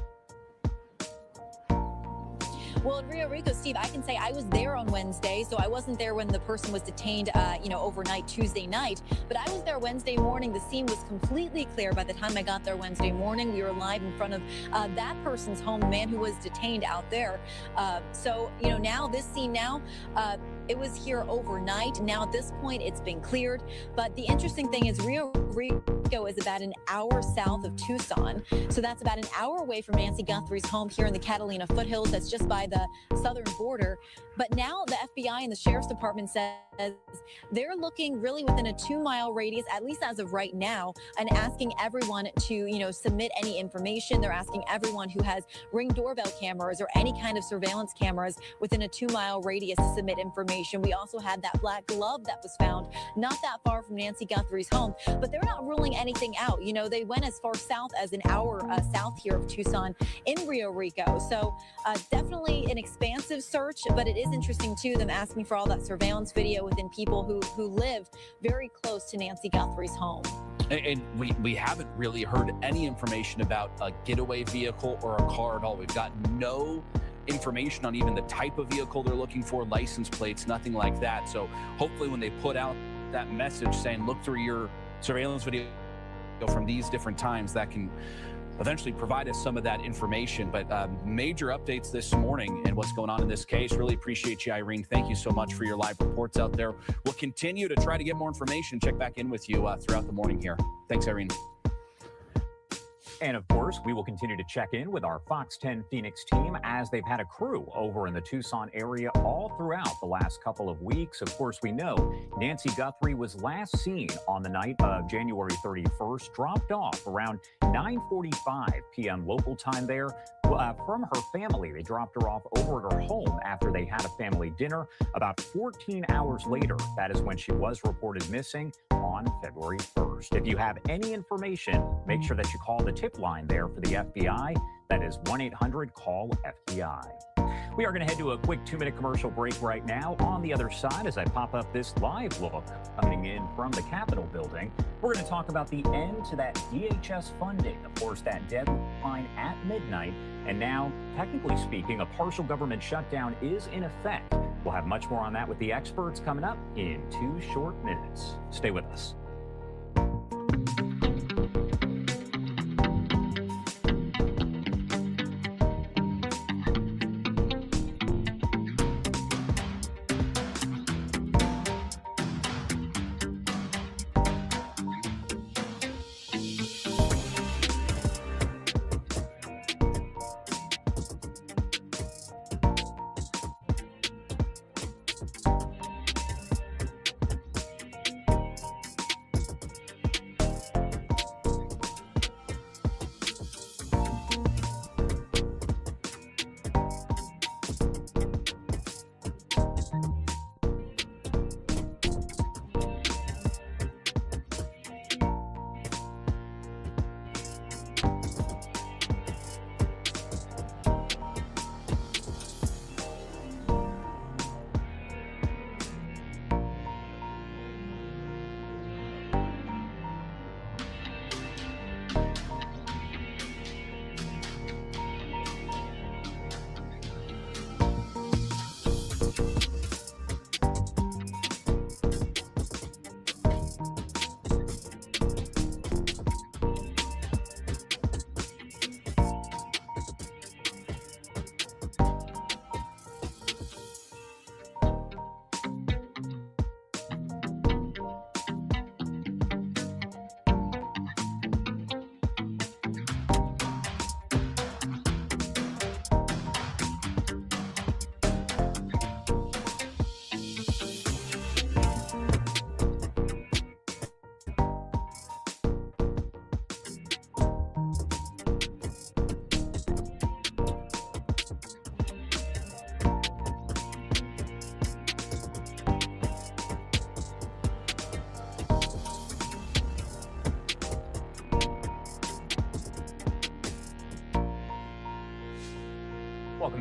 Well, in Rio Rico, Steve, I can say I was there on Wednesday, so I wasn't there when the person was detained, overnight Tuesday night. But I was there Wednesday morning. The scene was completely clear by the time I got there Wednesday morning. We were live in front of that person's home, the man who was detained out there. Now this scene it was here overnight. Now at this point, it's been cleared. But the interesting thing is Rio Rico is about an hour south of Tucson. So that's about an hour away from Nancy Guthrie's home here in the Catalina foothills. That's just by the southern border. But now the FBI and the sheriff's department says they're looking really within a 2-mile radius, at least as of right now, and asking everyone to, submit any information. They're asking everyone who has Ring doorbell cameras or any kind of surveillance cameras within a 2-mile radius to submit information. We also had that black glove that was found not that far from Nancy Guthrie's home, but they're not ruling anything out. They went as far south as an hour south here of Tucson in Rio Rico. So definitely an expansive search, but it is interesting too, them asking for all that surveillance video within people who live very close to Nancy Guthrie's home. And we haven't really heard any information about a getaway vehicle or a car at all. We've got no information on even the type of vehicle they're looking for, license plates, nothing like that. So hopefully when they put out that message saying, look through your surveillance video from these different times, that can eventually provide us some of that information. But major updates this morning and what's going on in this case. Really appreciate you, Irene. Thank you so much for your live reports out there. We'll continue to try to get more information, check back in with you throughout the morning here. Thanks, Irene. And of course, we will continue to check in with our Fox 10 Phoenix team as they've had a crew over in the Tucson area all throughout the last couple of weeks. Of course, we know Nancy Guthrie was last seen on the night of January 31st, dropped off around 9:45 p.m. local time there from her family. They dropped her off over at her home after they had a family dinner. About 14 hours later, that is when she was reported missing on February 1st. If you have any information, make sure that you call the tip line there for the FBI. That is 1-800-CALL-FBI. We are going to head to a quick 2-minute commercial break right now. On the other side, as I pop up this live look coming in from the Capitol building, we're going to talk about the end to that DHS funding. Of course, that deadline at midnight. And now, technically speaking, a partial government shutdown is in effect. We'll have much more on that with the experts coming up in 2 short minutes. Stay with us.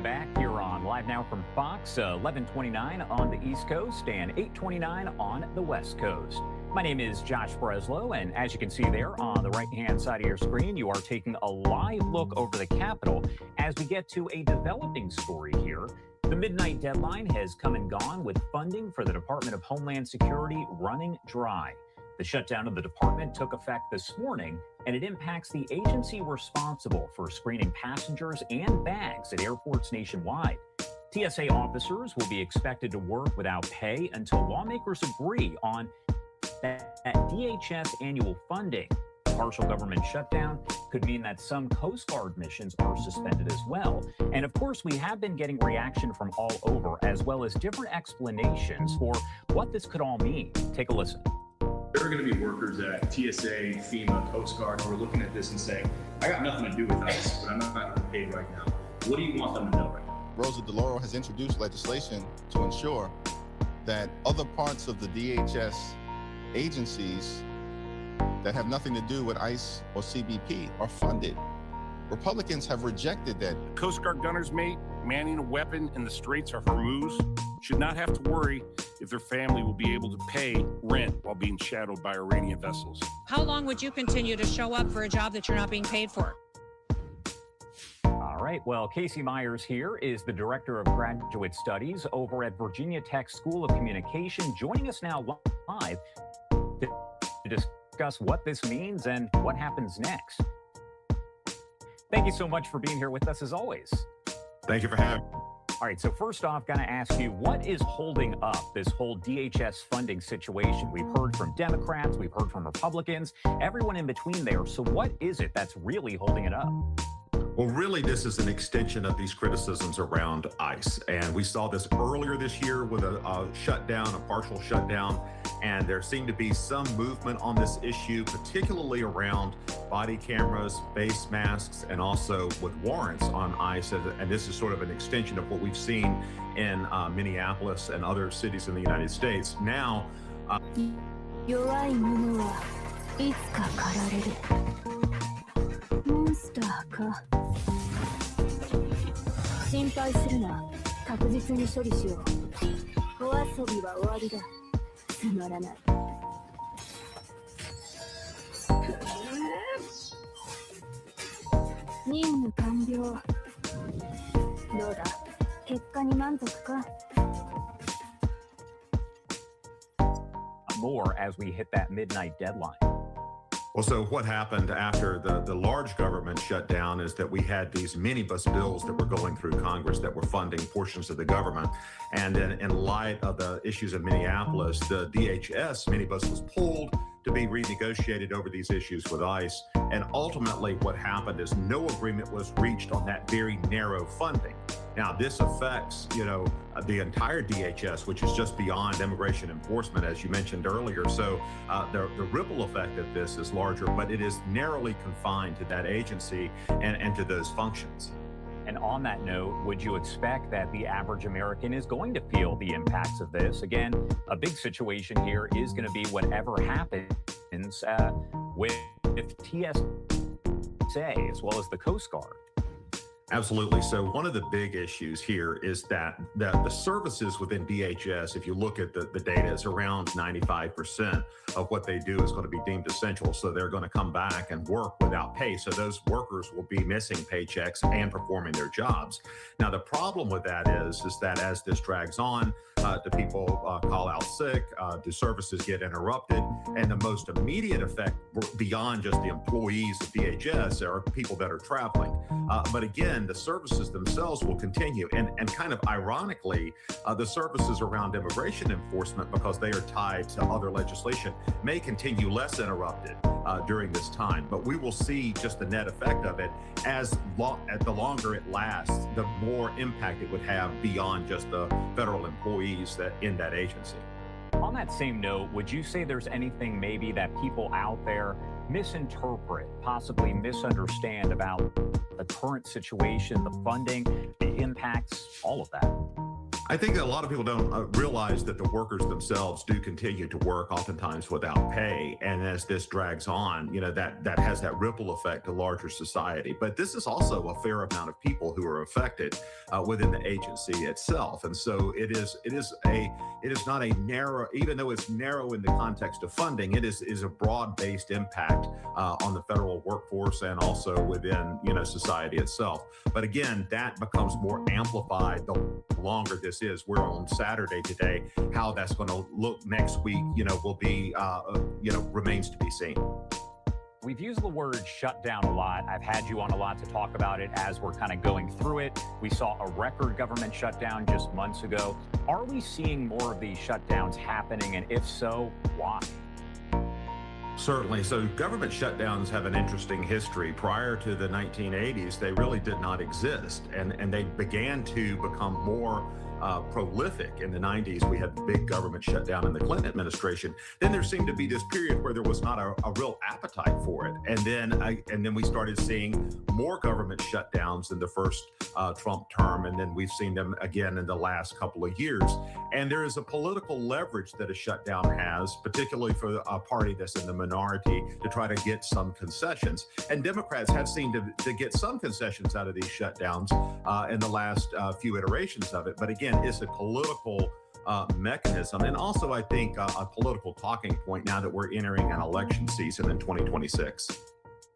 back here on Live Now from Fox, 11:29 on the East Coast and 8:29 on the West Coast. My name is Josh Breslow, and as you can see there on the right-hand side of your screen, you are taking a live look over the Capitol as we get to a developing story here. The midnight deadline has come and gone with funding for the Department of Homeland Security running dry. The shutdown of the department took effect this morning, and it impacts the agency responsible for screening passengers and bags at airports nationwide. TSA officers will be expected to work without pay until lawmakers agree on that DHS annual funding. The partial government shutdown could mean that some Coast Guard missions are suspended as well. And of course, we have been getting reaction from all over, as well as different explanations for what this could all mean. Take a listen. There are going to be workers at TSA, FEMA, Coast Guard who are looking at this and saying, I got nothing to do with ICE, but I'm not getting paid right now. What do you want them to know right now? Rosa DeLauro has introduced legislation to ensure that other parts of the DHS agencies that have nothing to do with ICE or CBP are funded. Republicans have rejected that. The Coast Guard gunner's mate manning a weapon in the Straits of Hormuz should not have to worry if their family will be able to pay rent while being shadowed by Iranian vessels. How long would you continue to show up for a job that you're not being paid for? All right. Well, Casey Myers here is the Director of Graduate Studies over at Virginia Tech School of Communication, joining us now live to discuss what this means and what happens next. Thank you so much for being here with us as always. Thank you for having me. All right, so first off, going to ask you, what is holding up this whole DHS funding situation? We've heard from Democrats, we've heard from Republicans, everyone in between there. So what is it that's really holding it up? Well, really, this is an extension of these criticisms around ICE. And we saw this earlier this year with a shutdown, a partial shutdown. And there seemed to be some movement on this issue, particularly around body cameras, face masks, and also with warrants on ICE. And this is sort of an extension of what we've seen in Minneapolis and other cities in the United States. Now, more as we hit that midnight deadline. Well, so what happened after the large government shutdown is that we had these minibus bills that were going through Congress that were funding portions of the government. And then in light of the issues in Minneapolis, the DHS minibus was pulled to be renegotiated over these issues with ICE. And ultimately what happened is no agreement was reached on that very narrow funding. Now, this affects, the entire DHS, which is just beyond immigration enforcement, as you mentioned earlier. So the ripple effect of this is larger, but it is narrowly confined to that agency and to those functions. And on that note, would you expect that the average American is going to feel the impacts of this? Again, a big situation here is going to be whatever happens with TSA as well as the Coast Guard. Absolutely. So one of the big issues here is that the services within DHS, if you look at the data, is around 95% of what they do is going to be deemed essential. So they're going to come back and work without pay. So those workers will be missing paychecks and performing their jobs. Now, the problem with that is that as this drags on, do people call out sick? Do services get interrupted? And the most immediate effect beyond just the employees of DHS are people that are traveling. But again, the services themselves will continue. And kind of ironically, the services around immigration enforcement, because they are tied to other legislation, may continue less interrupted during this time. But we will see just the net effect of it the longer it lasts, the more impact it would have beyond just the federal employees in that agency. On that same note, would you say there's anything maybe that people out there misinterpret, possibly misunderstand about the current situation, the funding, the impacts, all of that? I think that a lot of people don't realize that the workers themselves do continue to work, oftentimes without pay. And as this drags on, that has that ripple effect to larger society. But this is also a fair amount of people who are affected within the agency itself. And so it is not a narrow, even though it's narrow in the context of funding, it is a broad-based impact on the federal workforce and also within, society itself. But again, that becomes more amplified the longer this is. We're on Saturday today. How that's going to look next week, will be, remains to be seen. We've used the word shutdown a lot. I've had you on a lot to talk about it as we're kind of going through it. We saw a record government shutdown just months ago. Are we seeing more of these shutdowns happening? And if so, why? Certainly. So government shutdowns have an interesting history. Prior to the 1980s, they really did not exist. And they began to become more prolific in the 90s. We had the big government shutdown in the Clinton administration. Then there seemed to be this period where there was not a real appetite for it. And then we started seeing more government shutdowns in the first Trump term. And then we've seen them again in the last couple of years. And there is a political leverage that a shutdown has, particularly for a party that's in the minority, to try to get some concessions. And Democrats have seemed to get some concessions out of these shutdowns in the last few iterations of it. But again, it's a political mechanism. And also, I think, a political talking point now that we're entering an election season in 2026.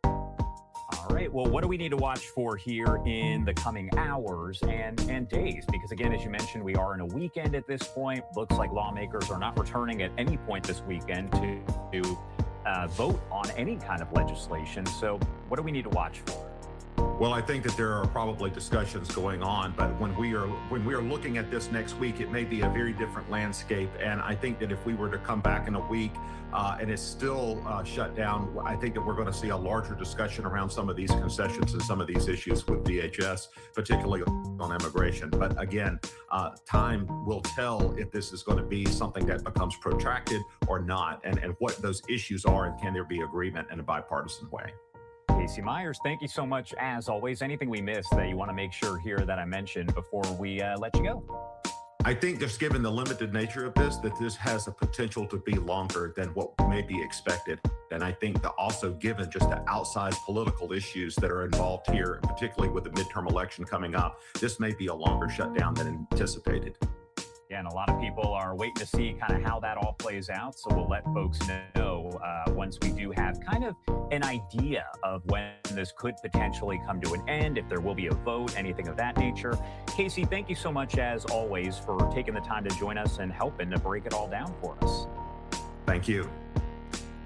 All right. Well, what do we need to watch for here in the coming hours and days? Because again, as you mentioned, we are in a weekend at this point. Looks like lawmakers are not returning at any point this weekend to vote on any kind of legislation. So what do we need to watch for? Well, I think that there are probably discussions going on, but when we are looking at this next week, it may be a very different landscape. And I think that if we were to come back in a week and it's still shut down, I think that we're going to see a larger discussion around some of these concessions and some of these issues with DHS, particularly on immigration. But again, time will tell if this is going to be something that becomes protracted or not, and what those issues are, and can there be agreement in a bipartisan way. Casey Myers, thank you so much. As always, anything we missed that you want to make sure here that I mentioned before we let you go? I think just given the limited nature of this, that this has a potential to be longer than what may be expected. And I think that also given just the outsized political issues that are involved here, particularly with the midterm election coming up, this may be a longer shutdown than anticipated. Yeah, and a lot of people are waiting to see kind of how that all plays out. So we'll let folks know once we do have kind of an idea of when this could potentially come to an end, if there will be a vote, anything of that nature. Casey, thank you so much, as always, for taking the time to join us and helping to break it all down for us. Thank you.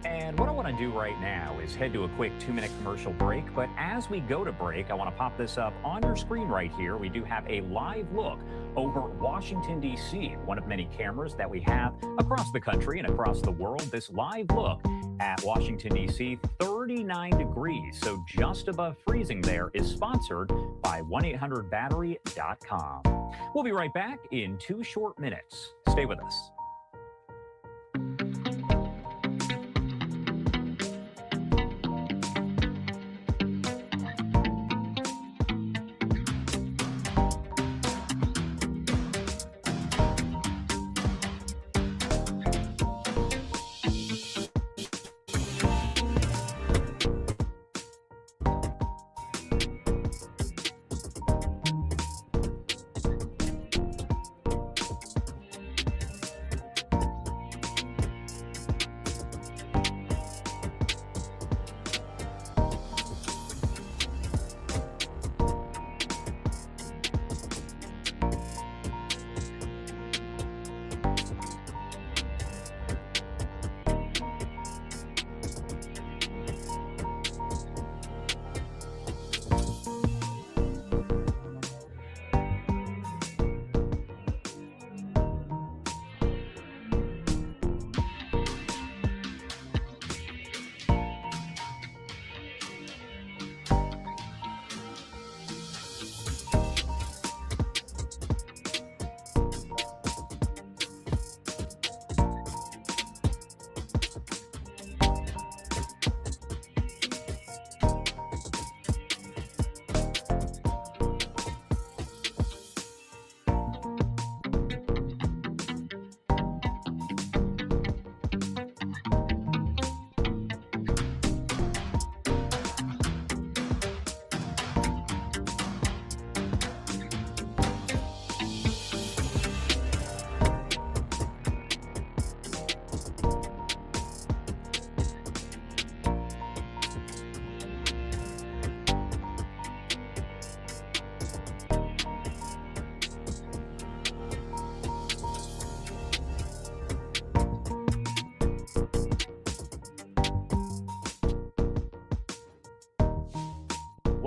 And what I want to do right now is head to a quick 2-minute commercial break. But as we go to break, I want to pop this up on your screen right here. We do have a live look over Washington, D.C., one of many cameras that we have across the country and across the world. This live look at Washington, D.C., 39 degrees, so just above freezing there, is sponsored by 1-800-BATTERY.com. We'll be right back in 2 short minutes. Stay with us.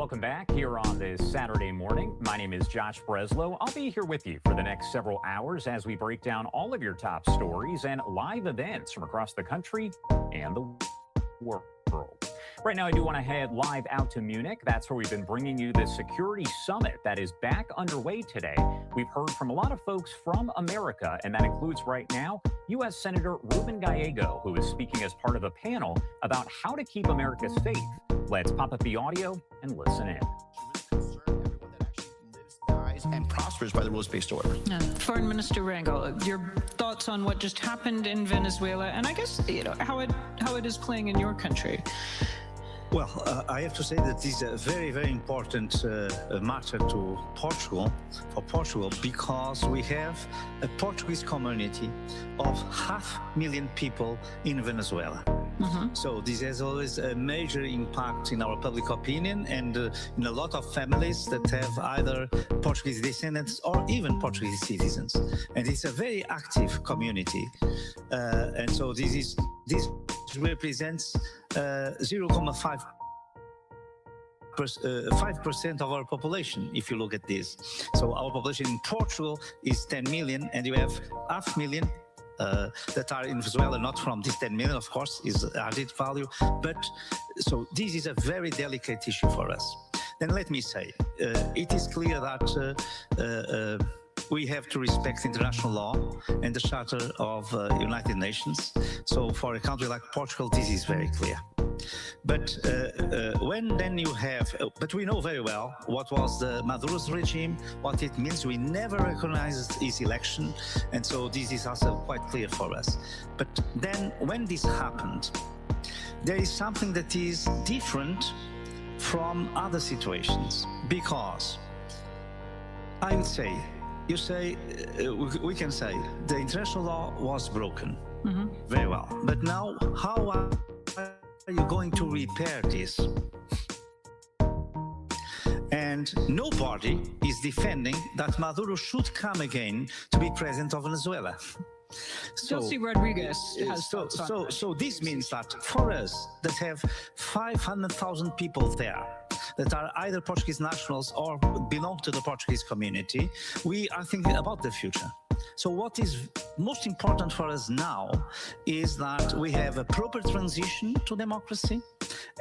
Welcome back here on this Saturday morning. My name is Josh Breslow. I'll be here with you for the next several hours as we break down all of your top stories and live events from across the country and the world. Right now, I do want to head live out to Munich. That's where we've been bringing you the security summit that is back underway today. We've heard from a lot of folks from America, and that includes right now U.S. Senator Ruben Gallego, who is speaking as part of a panel about how to keep America safe. Let's pop up the audio and listen in. And prospers by the rules-based order. Foreign Minister Rangel, your thoughts on what just happened in Venezuela, and I guess how it is playing in your country. Well, I have to say that this is a very, very important matter to Portugal, because we have a Portuguese community of 500,000 people in Venezuela. So this has always a major impact in our public opinion and in a lot of families that have either Portuguese descendants or even Portuguese citizens. And it's a very active community. And so this represents 5% of our population, if you look at this. So our population in Portugal is 10 million, and you have 500,000 that are in Venezuela, not from this 10 million, of course, is added value. But so this is a very delicate issue for us. Then let me say, it is clear that we have to respect international law and the Charter of United Nations. So for a country like Portugal, this is very clear. But when then you have, but we know very well what was the Maduro's regime, what it means. We never recognized his election, and so this is also quite clear for us. But then when this happened, there is something that is different from other situations, because I would say, we can say the international law was broken. Very well. But now, how are you going to repair this? And nobody is defending that Maduro should come again to be president of Venezuela. Delcy Rodriguez has so this means that for us that have 500,000 people there that are either Portuguese nationals or belong to the Portuguese community, we are thinking about the future. So what is most important for us now is that we have a proper transition to democracy,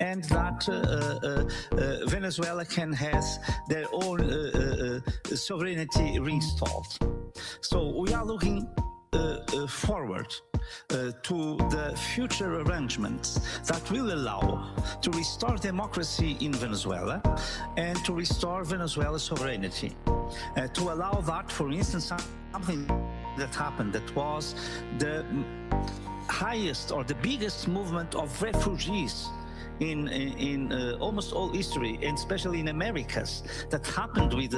and that Venezuela can have their own sovereignty reinstalled. So we are looking forward to the future arrangements that will allow to restore democracy in Venezuela and to restore Venezuela's sovereignty. To allow that, for instance, something that happened that was the highest or the biggest movement of refugees in almost all history, and especially in Americas, that happened with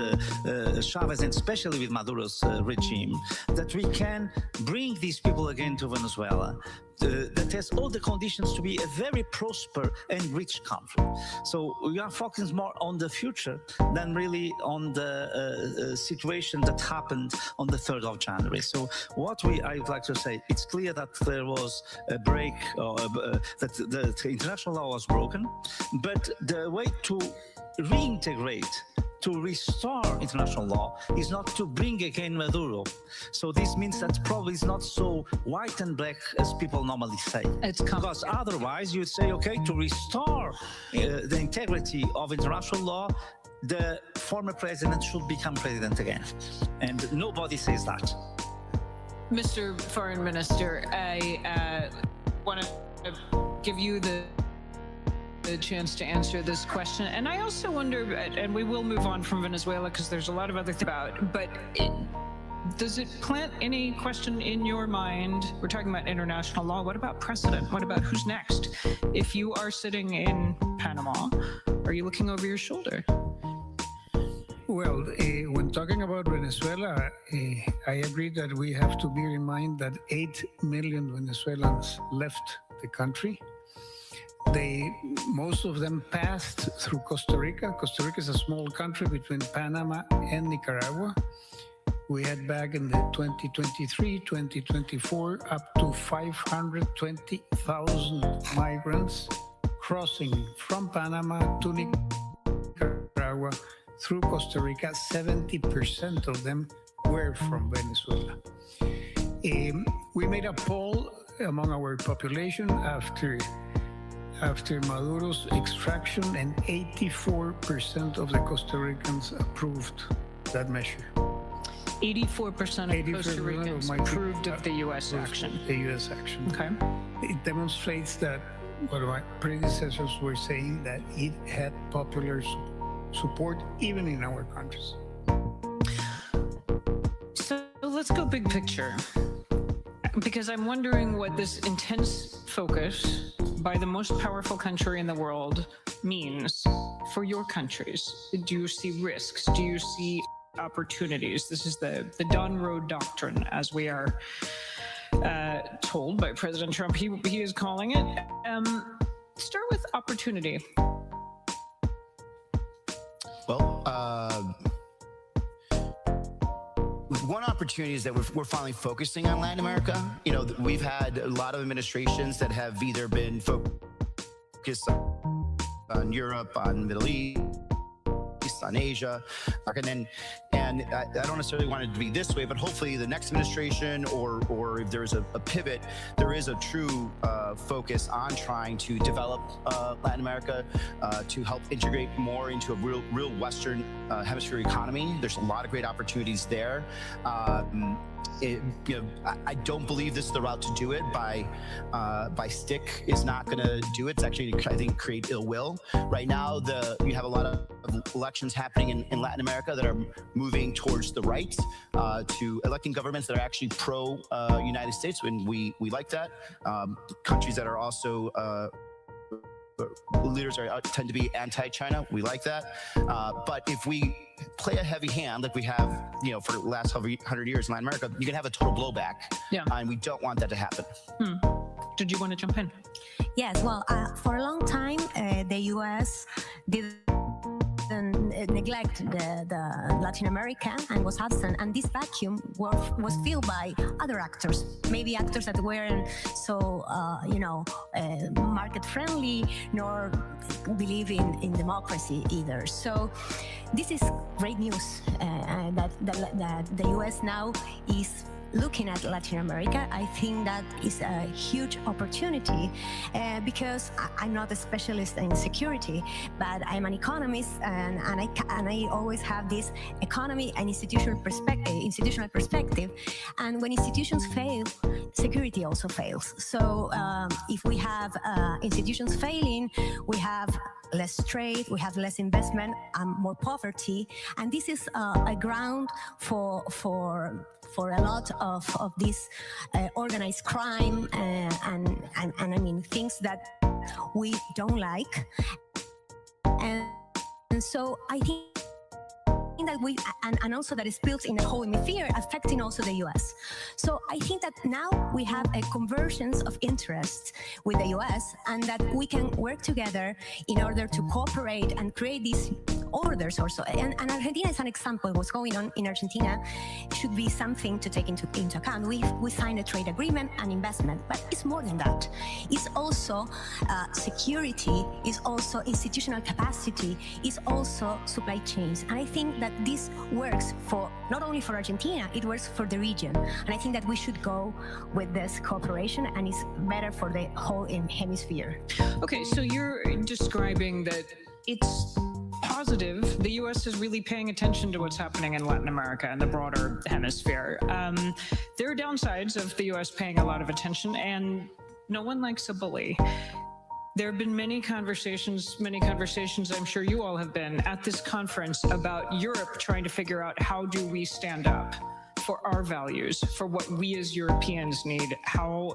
Chavez and especially with Maduro's regime, that we can bring these people again to Venezuela, that has all the conditions to be a very prosperous and rich country. So we are focusing more on the future than really on the situation that happened on the 3rd of January. So what I would like to say, it's clear that there was a break, that the international law was broken, but the way to reintegrate, to restore international law is not to bring again Maduro. So this means that probably it's not so white and black as people normally say. Because otherwise you'd say, okay, to restore the integrity of international law, the former president should become president again. And nobody says that. Mr. Foreign Minister, I want to give you the chance to answer this question. And I also wonder, and we will move on from Venezuela because there's a lot of other things about, but does it plant any question in your mind? We're talking about international law. What about precedent? What about who's next? If you are sitting in Panama, are you looking over your shoulder? Well, when talking about Venezuela, I agree that we have to bear in mind that 8 million Venezuelans left the country. Most of them passed through Costa Rica. Costa Rica is a small country between Panama and Nicaragua. We had back in the 2023, 2024, up to 520,000 migrants crossing from Panama to Nicaragua. Nicaragua through Costa Rica, 70% of them were from Venezuela. We made a poll among our population after Maduro's extraction, and 84% of the Costa Ricans approved that measure. 84% of Costa Ricans approved of the U.S. action. The U.S. action. Okay. It demonstrates that what my predecessors were saying, that it had popular support even in our countries. So let's go big picture, because I'm wondering what this intense focus by the most powerful country in the world means for your countries. Do you see risks? Do you see opportunities? This is the Don Road Doctrine, as we are told by President Trump. He is calling it. Start with opportunity. Well, one opportunity is that we're finally focusing on Latin America. You know, we've had a lot of administrations that have either been focused on Europe, on Middle East, on Asia, and I don't necessarily want it to be this way, but hopefully the next administration, or if there's a pivot, there is a true focus on trying to develop Latin America to help integrate more into a real Western hemisphere economy. There's a lot of great opportunities there. I don't believe this is the route to do it. By stick is not going to do it. It's actually, I think, create ill will. Right now, you have a lot of elections happening in Latin America that are moving towards the right, to electing governments that are actually pro United States, and we like that. Countries that are also leaders tend to be anti-China. We like that. But if we play a heavy hand like we have, for the last 100 years in Latin America, you can have a total blowback. Yeah. And we don't want that to happen. Did you want to jump in? Yes. Well, for a long time, the U.S. didn't neglect the Latin America and was absent, and this vacuum was filled by other actors, maybe actors that weren't so market friendly nor believe in democracy either. So this is great news that the U.S. now is looking at Latin America. I think that is a huge opportunity because I'm not a specialist in security, but I'm an economist, and I always have this economy and institutional perspective. And when institutions fail, security also fails. So if we have institutions failing, we have less trade, we have less investment, more poverty, and this is a ground for a lot of this organized crime and I mean things that we don't like, and so I think that we and also that is built in the whole hemisphere, affecting also the U.S. So I think that now we have a convergence of interests with the U.S. and that we can work together in order to cooperate and create these orders also. And Argentina is an example. What's going on in Argentina should be something to take into account. We signed a trade agreement and investment, but it's more than that. It's also security, it's also institutional capacity, it's also supply chains. And I think that this works for not only for Argentina, it works for the region. And I think that we should go with this cooperation, and it's better for the whole hemisphere. Okay, so you're describing that it's positive. The U.S. is really paying attention to what's happening in Latin America and the broader hemisphere. There are downsides of the U.S. paying a lot of attention, and no one likes a bully. There have been many conversations, I'm sure you all have been at this conference, about Europe trying to figure out how do we stand up for our values, for what we as Europeans need. How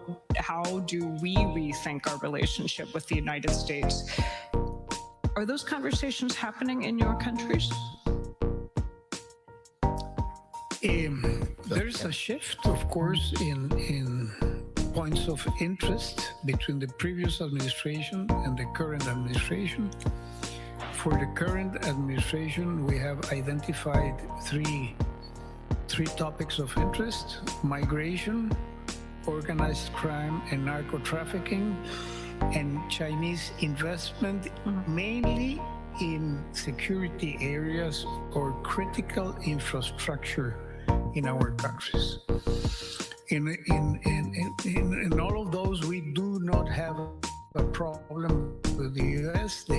do we rethink our relationship with the United States? Are those conversations happening in your countries? There's a shift, of course, in points of interest between the previous administration and the current administration. For the current administration, we have identified three topics of interest: migration, organized crime and narco trafficking, and Chinese investment, mainly in security areas or critical infrastructure in our countries. In all of those, we do not have a problem with the US. The